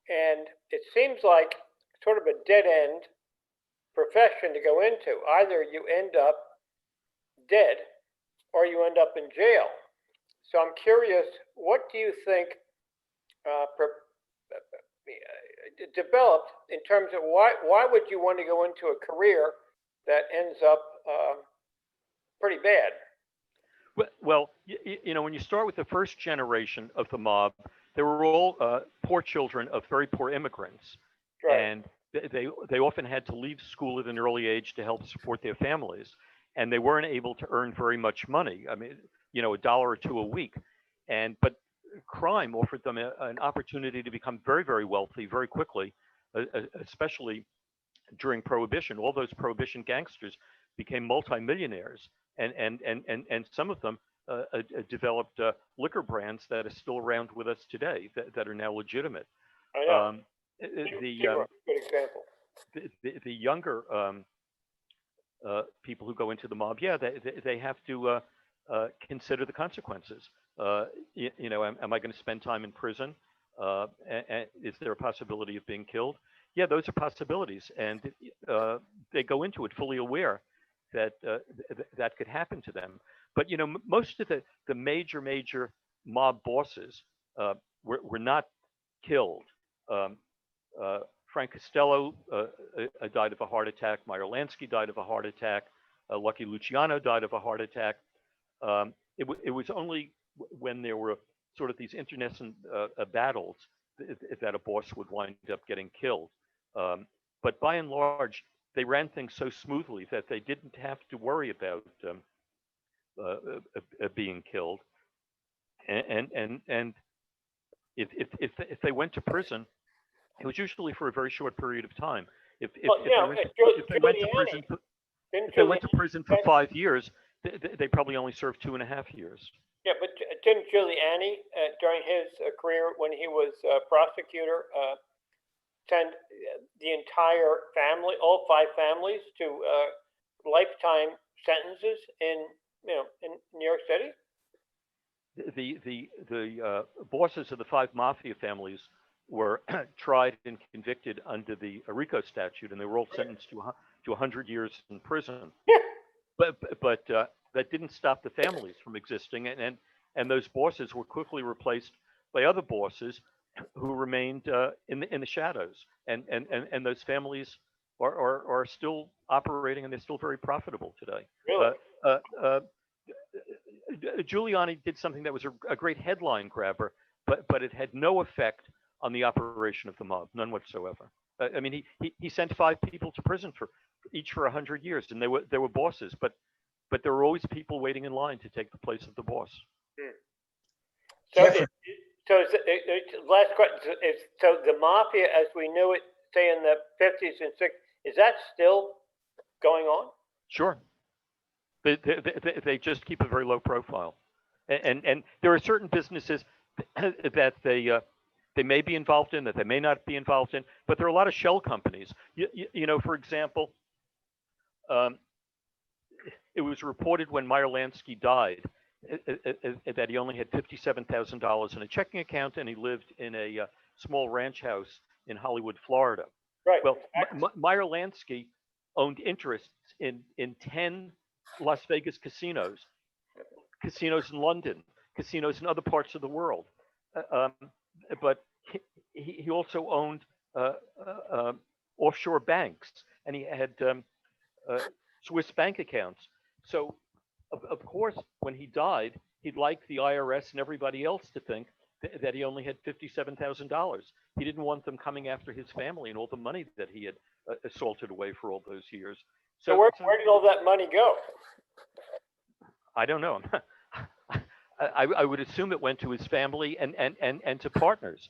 S6: and it seems like sort of a dead-end profession to go into. Either you end up dead or you end up in jail. So I'm curious, what do you think developed in terms of why would you want to go into a career that ends up pretty bad?
S2: Well, when you start with the first generation of the mob, they were all poor children of very poor immigrants,
S6: Right.
S2: and they often had to leave school at an early age to help support their families, and they weren't able to earn very much money. I mean, $1 or $2 a week, but crime offered them an opportunity to become very, very wealthy very quickly, especially during Prohibition. All those Prohibition gangsters became multimillionaires, and some of them developed liquor brands that are still around with us today that are now legitimate.
S6: I know.
S2: Good
S6: example.
S2: The younger people who go into the mob, they have to consider the consequences. Am I going to spend time in prison? And is there a possibility of being killed? Yeah, those are possibilities, and they go into it fully aware that that could happen to them. But most of the major mob bosses were not killed. Frank Costello died of a heart attack. Meyer Lansky died of a heart attack. Lucky Luciano died of a heart attack. It was only when there were sort of these internecine battles that a boss would wind up getting killed. But by and large, they ran things so smoothly that they didn't have to worry about being killed. And if they went to prison, it was usually for a very short period of time. If they went to prison for 5 years, they probably only served 2.5 years.
S6: Yeah, but didn't Giuliani, during his career when he was prosecutor, send the entire family, all 5 families, to lifetime sentences in New York City?
S2: The bosses of the 5 mafia families were tried and convicted under the RICO statute, and they were all sentenced to 100 years in prison.
S6: Yeah.
S2: But that didn't stop the families from existing, and those bosses were quickly replaced by other bosses who remained in the shadows, and those families are still operating, and they're still very profitable today.
S6: Really?
S2: Giuliani did something that was a great headline grabber, but it had no effect on the operation of the mob, none whatsoever. I mean, he sent 5 people to prison for each for 100 years, and they were bosses, but there were always people waiting in line to take the place of the boss.
S6: So, last question: so the mafia, as we knew it, say in the 50s and 60s, is that still going on?
S2: Sure. They just keep a very low profile, and there are certain businesses that they may be involved in, that they may not be involved in, but there are a lot of shell companies. For example, it was reported when Meyer Lansky died that he only had $57,000 in a checking account, and he lived in a small ranch house in Hollywood, Florida.
S6: Right.
S2: Well, Meyer Lansky owned interests in 10 Las Vegas casinos in London, casinos in other parts of the world. But he also owned offshore banks, and he had Swiss bank accounts. So, of course, when he died, he'd like the IRS and everybody else to think that he only had $57,000. He didn't want them coming after his family and all the money that he had assaulted away for all those years.
S6: So where did all that money go?
S2: I don't know. I would assume it went to his family and to partners.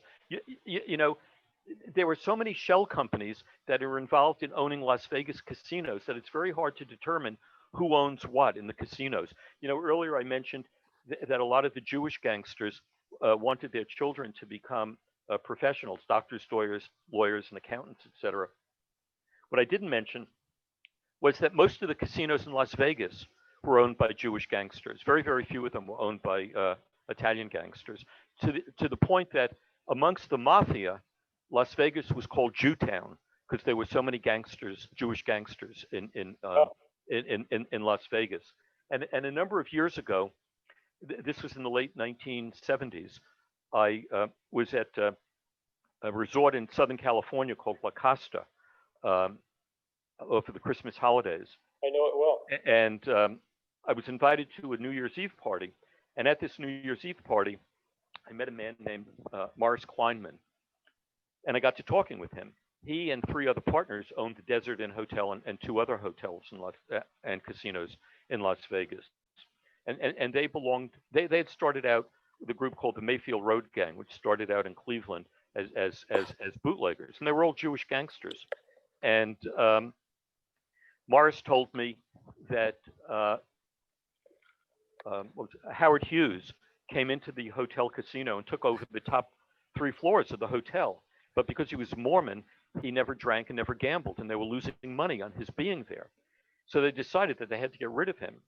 S2: There were so many shell companies that are involved in owning Las Vegas casinos that it's very hard to determine who owns what in the casinos. Earlier I mentioned that a lot of the Jewish gangsters wanted their children to become professionals, doctors, lawyers, and accountants, etc. What I didn't mention was that most of the casinos in Las Vegas were owned by Jewish gangsters. Very, very few of them were owned by Italian gangsters, to the point that amongst the mafia, Las Vegas was called Jewtown because there were so many gangsters, Jewish gangsters in Las Vegas. And a number of years ago, this was in the late 1970s, I was at a resort in Southern California called La Costa over the Christmas holidays.
S6: I know it well.
S2: And I was invited to a New Year's Eve party. And at this New Year's Eve party, I met a man named Morris Kleinman. And I got to talking with him. He and 3 other partners owned the Desert Inn Hotel and 2 other hotels and casinos in Las Vegas. And they belonged, they had started out with a group called the Mayfield Road Gang, which started out in Cleveland as bootleggers. And they were all Jewish gangsters. And Morris told me that Howard Hughes came into the hotel casino and took over the top 3 floors of the hotel. But because he was Mormon, he never drank and never gambled, and they were losing money on his being there. So they decided that they had to get rid of him.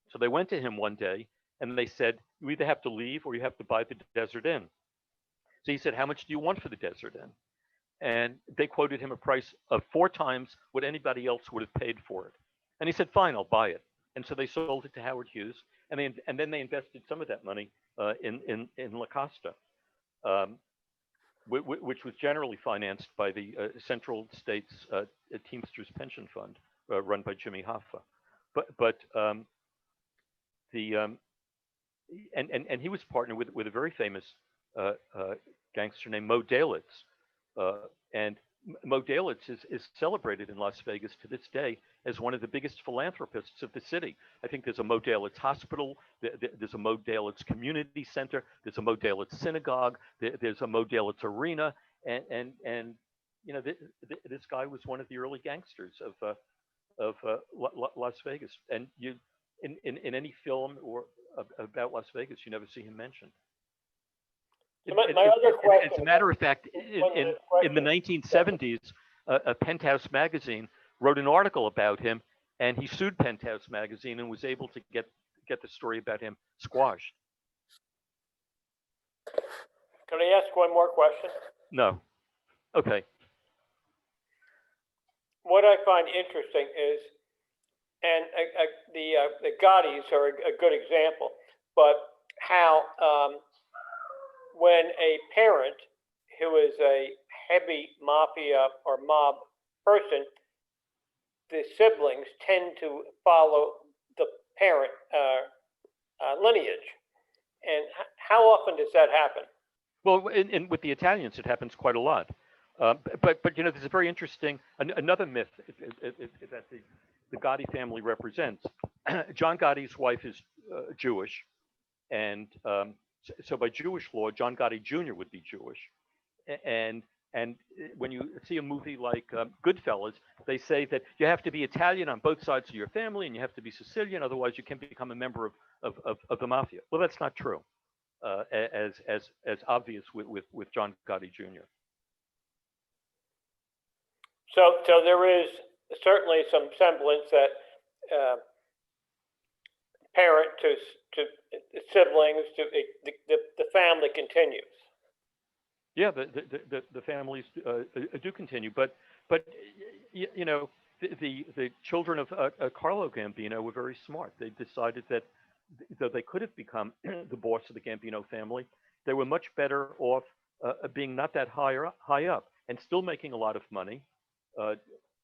S2: So they went to him one day and they said, you either have to leave or you have to buy the Desert Inn. So he said, how much do you want for the Desert Inn? And they quoted him a price of 4 times what anybody else would have paid for it. And he said, fine, I'll buy it. And so they sold it to Howard Hughes, and then they invested some of that money in La Costa, which was generally financed by the Central States Teamsters Pension Fund, run by Jimmy Hoffa. And he was partnered with a very famous gangster named Mo Dalitz. And Mo Dalitz is celebrated in Las Vegas to this day as one of the biggest philanthropists of the city. I think there's a Mo Dalitz hospital, there's a Mo Dalitz community center, there's a Mo Dalitz synagogue, there's a Mo Dalitz arena, and you know, this guy was one of the early gangsters of Las Vegas. And you, in any film or about Las Vegas, you never see him mentioned.
S6: So my other question,
S2: as a matter of fact, in the 1970s, Penthouse magazine wrote an article about him, and he sued Penthouse magazine and was able to get the story about him squashed.
S6: can I ask one more question?
S2: No. Okay.
S6: What I find interesting is, and the Gottis are a good example, but how when a parent who is a heavy mafia or mob person, the siblings tend to follow the parent lineage. And how often does that happen?
S2: Well, with the Italians, it happens quite a lot. But you know, there's a very interesting another myth that the Gotti family represents. John Gotti's wife is Jewish, and so by Jewish law, John Gotti Jr. would be Jewish. And when you see a movie like Goodfellas, they say that you have to be Italian on both sides of your family, and you have to be Sicilian, otherwise you can't become a member of the mafia. Well, that's not true, as obvious with John Gotti Jr.
S6: So there is certainly some semblance that parent to siblings to the family continues.
S2: Yeah, the families do continue, but you know, the children of Carlo Gambino were very smart. They decided that though they could have become the boss of the Gambino family, they were much better off being not that high up and still making a lot of money.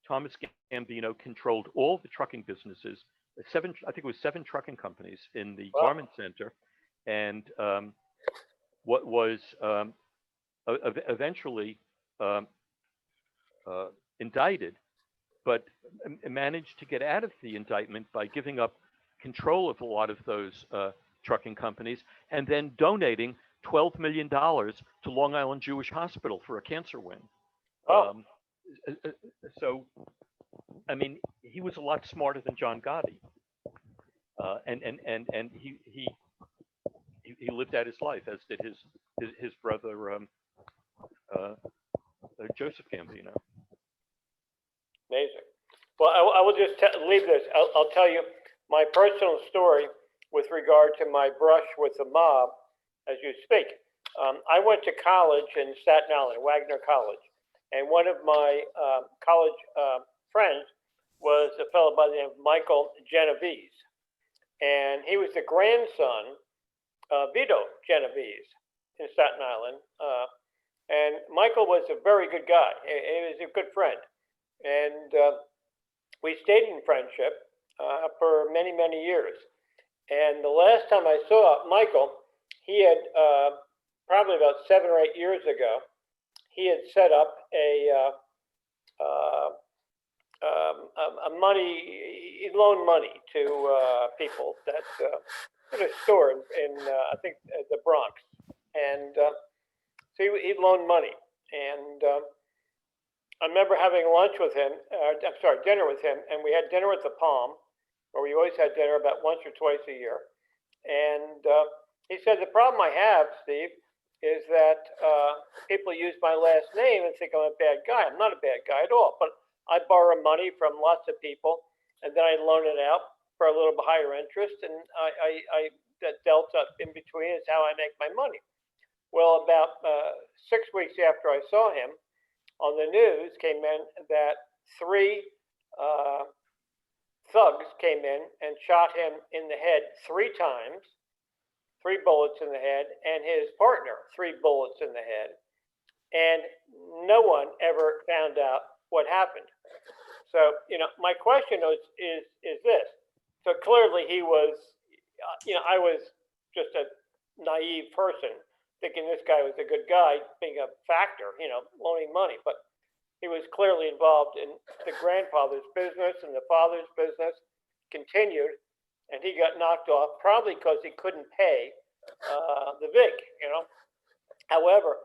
S2: Thomas Gambino controlled all the trucking businesses, I think it was 7 trucking companies in the garment center, and what was eventually indicted, but managed to get out of the indictment by giving up control of a lot of those trucking companies and then donating $12 million to Long Island Jewish Hospital for a cancer wing. So, I mean, he was a lot smarter than John Gotti, and he lived out his life, as did his brother Joseph Gambino.
S6: Amazing. Well, I will just leave this. I'll tell you my personal story with regard to my brush with the mob as you speak. I went to college in Staten Island, Wagner College, and one of my college friends was a fellow by the name of Michael Genovese, and he was the grandson of Vito Genovese in Staten Island. And Michael was a very good guy. He was a good friend. And we stayed in friendship for many, many years. And the last time I saw Michael, he had probably about 7 or 8 years ago, he had set up a money, he loaned money to people that at a store in I think the Bronx. And so he loaned money. And I remember having lunch with him, I'm sorry, dinner with him, and we had dinner at the Palm, where we always had dinner about once or twice a year. And he said, the problem I have, Steve, is that people use my last name and think I'm a bad guy. I'm not a bad guy at all, but I borrow money from lots of people, and then I loan it out for a little higher interest, and I that delta in between is how I make my money. Well, about 6 weeks after I saw him, on the news came in that 3 thugs came in and shot him in the head 3 times, 3 bullets in the head, and his partner 3 bullets in the head. And no one ever found out what happened. So, my question is this. So clearly he was, I was just a naive person thinking this guy was a good guy, being a factor, loaning money. But he was clearly involved in the grandfather's business, and the father's business continued, and he got knocked off probably because he couldn't pay the VIG, However,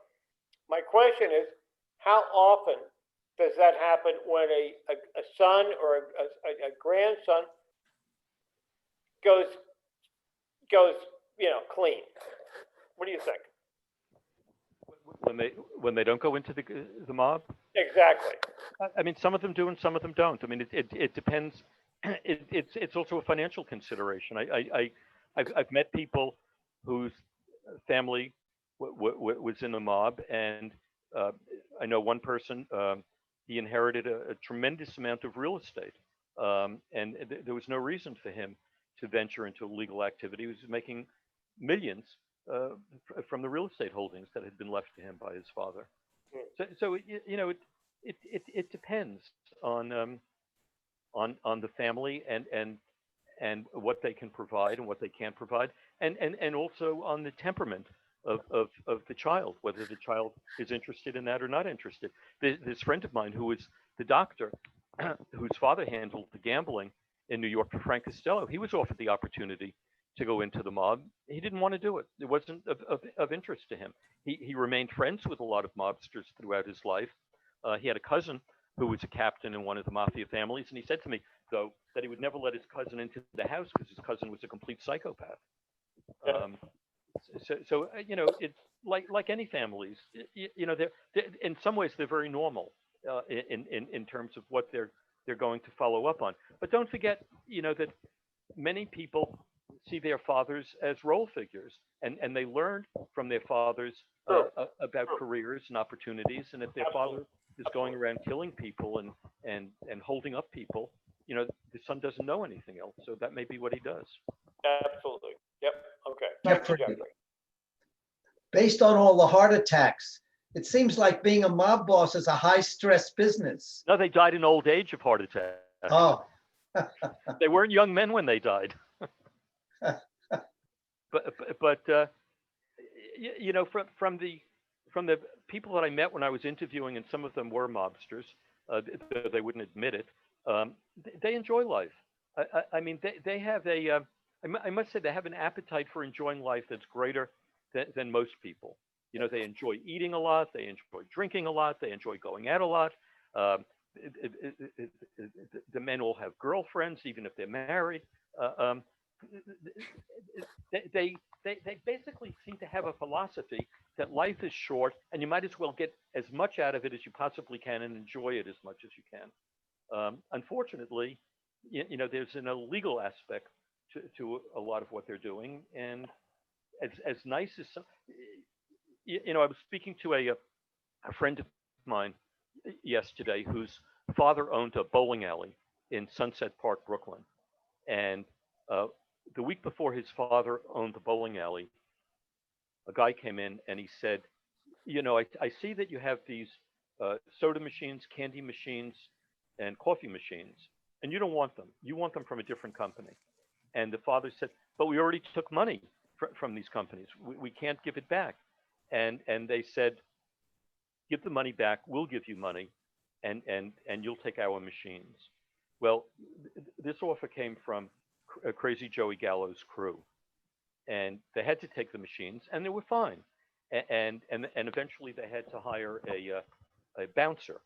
S6: my question is, how often does that happen when a son or a grandson goes clean? What do you think?
S2: When they don't go into the mob?
S6: Exactly.
S2: I mean, some of them do and some of them don't. I mean, it depends. It's also a financial consideration. I've met people whose family was in the mob, and I know one person. He inherited a tremendous amount of real estate, and there was no reason for him to venture into illegal activity. He was making millions from the real estate holdings that had been left to him by his father. So it depends on the family and what they can provide and what they can't provide, and also on the temperament of the child, whether the child is interested in that or not interested. This friend of mine who was the doctor whose father handled the gambling in New York for Frank Costello, he was offered the opportunity to go into the mob. He didn't want to do it. It wasn't of interest to him. He remained friends with a lot of mobsters throughout his life. He had a cousin who was a captain in one of the mafia families, and he said to me, though, that he would never let his cousin into the house because his cousin was a complete psychopath. So it's like any families. They're in some ways they're very normal in terms of what they're going to follow up on. But don't forget, that many people see their fathers as role figures, and they learn from their fathers about careers and opportunities. And if their father is going around killing people and holding up people, the son doesn't know anything else. So that may be what he does.
S6: Absolutely. Yep. Okay. Thank you, Jeffrey.
S4: Based on all the heart attacks, it seems like being a mob boss is a high-stress business.
S2: No, they died in old age of heart attack.
S4: Oh.
S2: They weren't young men when they died. but from the people that I met when I was interviewing, and some of them were mobsters, they wouldn't admit it. They enjoy life. I mean, they have I must say they have an appetite for enjoying life that's greater than most people. They enjoy eating a lot. They enjoy drinking a lot. They enjoy going out a lot. The men all have girlfriends, even if they're married. They basically seem to have a philosophy that life is short, and you might as well get as much out of it as you possibly can and enjoy it as much as you can. Unfortunately, there's an illegal aspect to a lot of what they're doing, and as nice as some, I was speaking to a friend of mine yesterday whose father owned a bowling alley in Sunset Park, Brooklyn, and the week before his father owned the bowling alley, a guy came in and he said, I see that you have these soda machines, candy machines, and coffee machines, and you don't want them. You want them from a different company. And the father said, but we already took money from these companies. We can't give it back. And they said, give the money back. We'll give you money, and you'll take our machines. Well, this offer came from Crazy Joey Gallo's crew, and they had to take the machines, and they were fine. And eventually they had to hire a bouncer,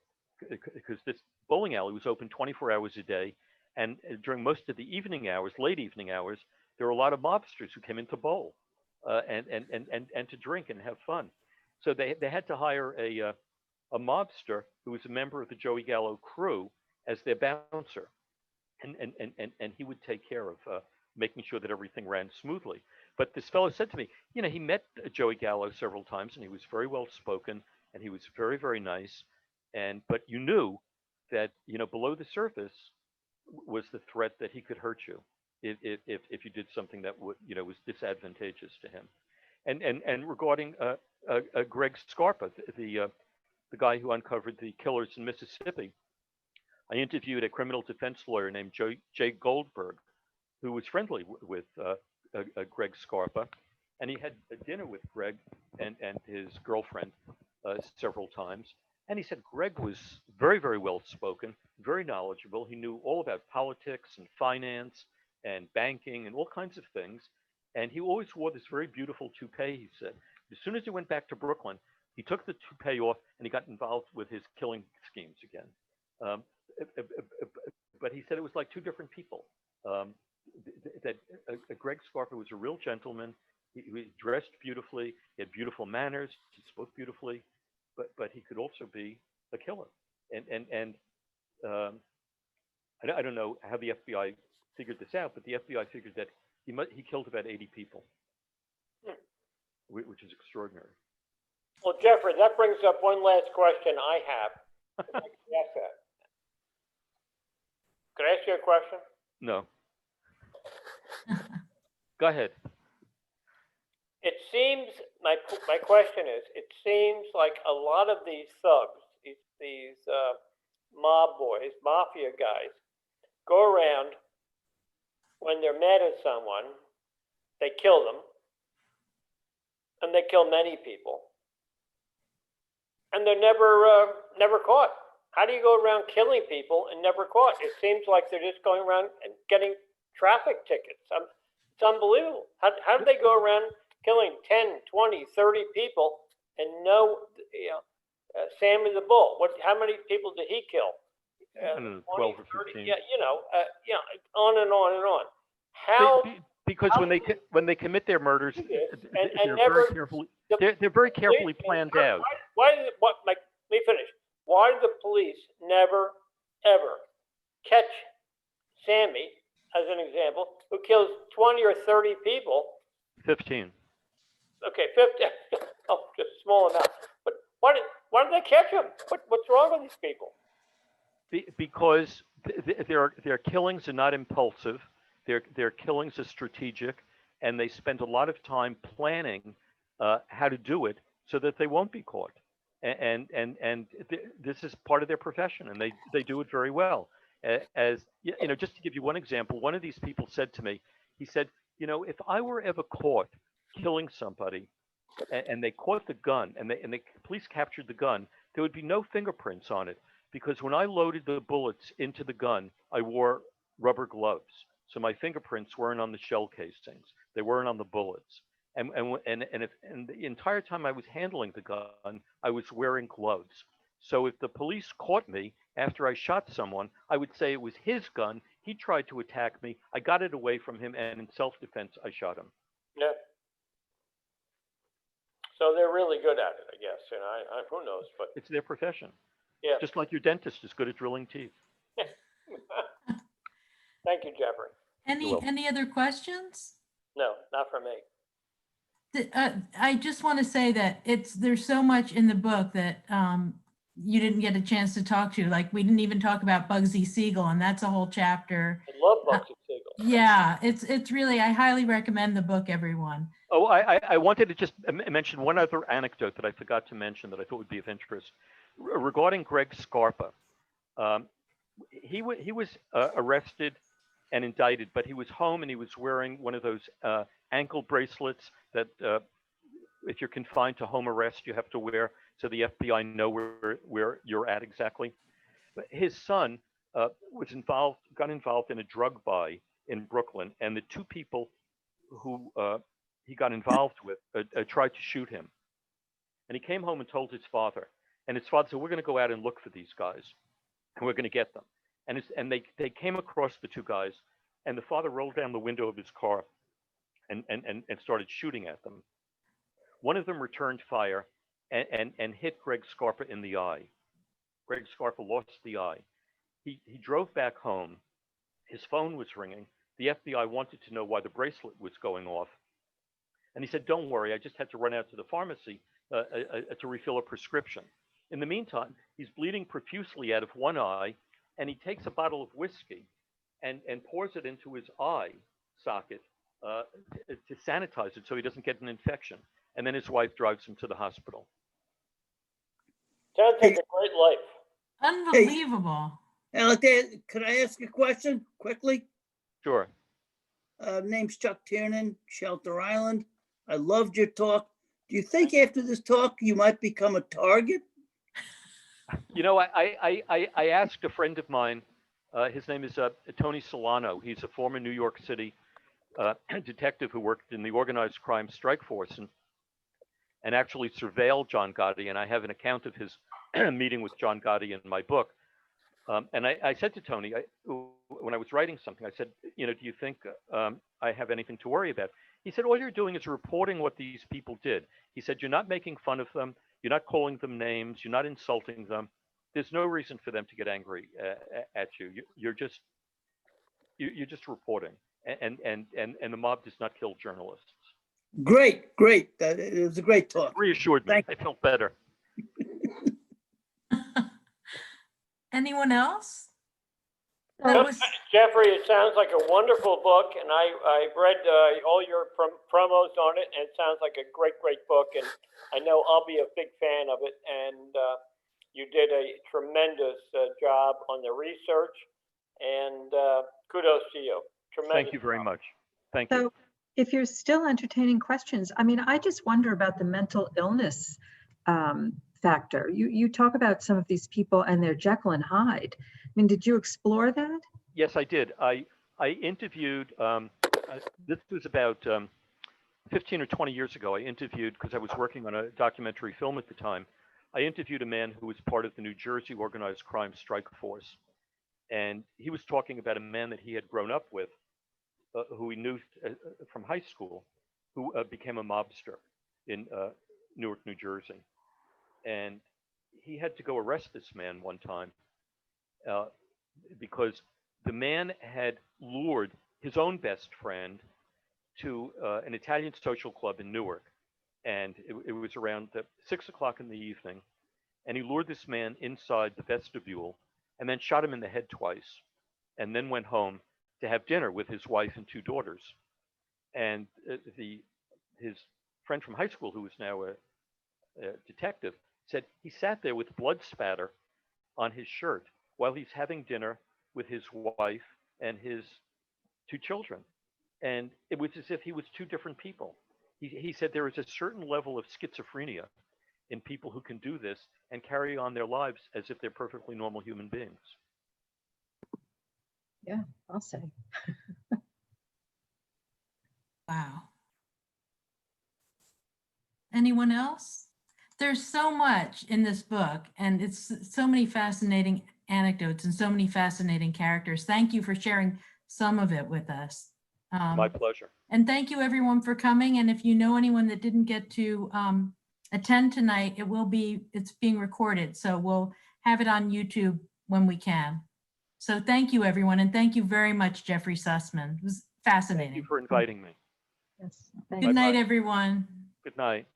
S2: because this bowling alley was open 24 hours a day, and during most of the evening hours, late evening hours, there were a lot of mobsters who came in to bowl and to drink and have fun. So they had to hire a mobster who was a member of the Joey Gallo crew as their bouncer, and he would take care of making sure that everything ran smoothly. But this fellow said to me, he met Joey Gallo several times, and he was very well spoken, and he was very, very nice. But you knew that below the surface was the threat that he could hurt you if you did something that would was disadvantageous to him. And regarding Greg Scarpa, the guy who uncovered the killers in Mississippi, I interviewed a criminal defense lawyer named Jay Goldberg, who was friendly with Greg Scarpa, and he had a dinner with Greg and his girlfriend several times. And he said Greg was very, very well spoken, very knowledgeable. He knew all about politics and finance and banking and all kinds of things. And he always wore this very beautiful toupee, he said. As soon as he went back to Brooklyn, he took the toupee off and he got involved with his killing schemes again. But he said it was like two different people. Greg Scarpa was a real gentleman. He dressed beautifully. He had beautiful manners. He spoke beautifully. But he could also be a killer. And I don't know how the FBI figured this out, but the FBI figured that he killed about 80 people, which is extraordinary.
S6: Well, Jeffrey, that brings up one last question I have. If I can ask that. Could I ask you a question?
S2: No. Go ahead.
S6: It seems, my question is, it seems like a lot of these thugs, these mob boys, mafia guys, go around when they're mad at someone, they kill them, and they kill many people, and they're never caught. How do you go around killing people and never caught? It seems like they're just going around and getting traffic tickets. It's unbelievable. How do they go around killing 10, 20, 30 people and Sammy the Bull? How many people did he kill?
S2: 12 or 15.
S6: Yeah, on and on and on. How?
S2: Because when they commit their murders, they're very carefully planned out.
S6: Let me finish. Why did the police never, ever catch Sammy, as an example, who kills 20 or 30 people? 15. Okay, 15. Oh, just a small amount. But why did they catch him? What's wrong with these people?
S2: Because their killings are not impulsive. Their killings are strategic, and they spend a lot of time planning how to do it so that they won't be caught. And this is part of their profession, and they do it very well. Just to give you one example, one of these people said to me, he said, if I were ever caught killing somebody, and they caught the gun, and the police captured the gun, there would be no fingerprints on it, because when I loaded the bullets into the gun, I wore rubber gloves, so my fingerprints weren't on the shell casings, they weren't on the bullets. And the entire time I was handling the gun, I was wearing gloves. So if the police caught me after I shot someone, I would say it was his gun. He tried to attack me. I got it away from him, and in self-defense, I shot him.
S6: Yeah. So they're really good at it, I guess. Who knows? But
S2: it's their profession.
S6: Yeah.
S2: Just like your dentist is good at drilling teeth.
S6: Thank you, Jeffrey.
S1: Any other questions?
S6: No, not for me.
S1: I just want to say that there's so much in the book that you didn't get a chance to talk to. Like, we didn't even talk about Bugsy Siegel, and that's a whole chapter.
S6: I love Bugsy Siegel.
S1: Yeah, it's really, I highly recommend the book, everyone.
S2: Oh, I wanted to just mention one other anecdote that I forgot to mention that I thought would be of interest regarding Greg Scarpa. He was arrested and indicted, but he was home and he was wearing one of those ankle bracelets that if you're confined to home arrest, you have to wear so the FBI know where you're at exactly. But his son got involved in a drug buy in Brooklyn, and the two people who he got involved with tried to shoot him. And he came home and told his father, and his father said, "We're going to go out and look for these guys, and we're going to get them." And they came across the two guys, and the father rolled down the window of his car and started shooting at them. One of them returned fire and hit Greg Scarpa in the eye. Greg Scarpa lost the eye. He drove back home. His phone was ringing. The FBI wanted to know why the bracelet was going off. And he said, "Don't worry, I just had to run out to the pharmacy to refill a prescription." In the meantime, he's bleeding profusely out of one eye, and he takes a bottle of whiskey and pours it into his eye socket to sanitize it so he doesn't get an infection. And then his wife drives him to the hospital.
S6: Sounds like a great life.
S1: Unbelievable.
S7: Could I ask a question quickly?
S2: Sure.
S7: Name's Chuck Tiernan, Shelter Island. I loved your talk. Do you think after this talk you might become a target?
S2: You know, I asked a friend of mine, his name is Tony Solano. He's a former New York City detective who worked in the organized crime strike force and actually surveilled John Gotti. And I have an account of his meeting with John Gotti in my book. And I said to Tony, when I was writing something, I said, "You know, do you think I have anything to worry about?" He said, "All you're doing is reporting what these people did." He said, "You're not making fun of them. You're not calling them names. You're not insulting them. There's no reason for them to get angry at you. You're just reporting. And the mob does not kill journalists."
S7: Great. It was a great talk.
S2: It reassured me. I felt better.
S1: Anyone else?
S6: Well, Jeffrey, it sounds like a wonderful book, and I read all your promos on it, and it sounds like a great book, and I know I'll be a big fan of it. And you did a tremendous job on the research, and kudos to you. Tremendous.
S2: Thank you very much. Thank you.
S3: So if you're still entertaining questions, I mean, I just wonder about the mental illness factor. You talk about some of these people and their Jekyll and Hyde. I mean, did you explore that?
S2: Yes, I did. I interviewed, this was about 15 or 20 years ago. I interviewed, because I was working on a documentary film at the time, I interviewed a man who was part of the New Jersey organized crime strike force. And he was talking about a man that he had grown up with, who he knew from high school, who became a mobster in Newark, New Jersey. And he had to go arrest this man one time because the man had lured his own best friend to an Italian social club in Newark. And it was around 6 o'clock in the evening. And he lured this man inside the vestibule and then shot him in the head twice, and then went home to have dinner with his wife and 2 daughters. And his friend from high school, who was now a detective, said he sat there with blood spatter on his shirt while he's having dinner with his wife and his 2 children. And it was as if he was 2 different people. He said there is a certain level of schizophrenia in people who can do this and carry on their lives as if they're perfectly normal human beings.
S3: Yeah, I'll say.
S1: Wow. Anyone else? There's so much in this book, and it's so many fascinating anecdotes and so many fascinating characters. Thank you for sharing some of it with us.
S2: My pleasure.
S1: And thank you everyone for coming. And if you know anyone that didn't get to attend tonight, it's being recorded. So we'll have it on YouTube when we can. So thank you everyone. And thank you very much, Jeffrey Sussman. It was fascinating.
S2: Thank you for inviting me.
S3: Yes.
S1: Good night, everyone.
S2: Good night.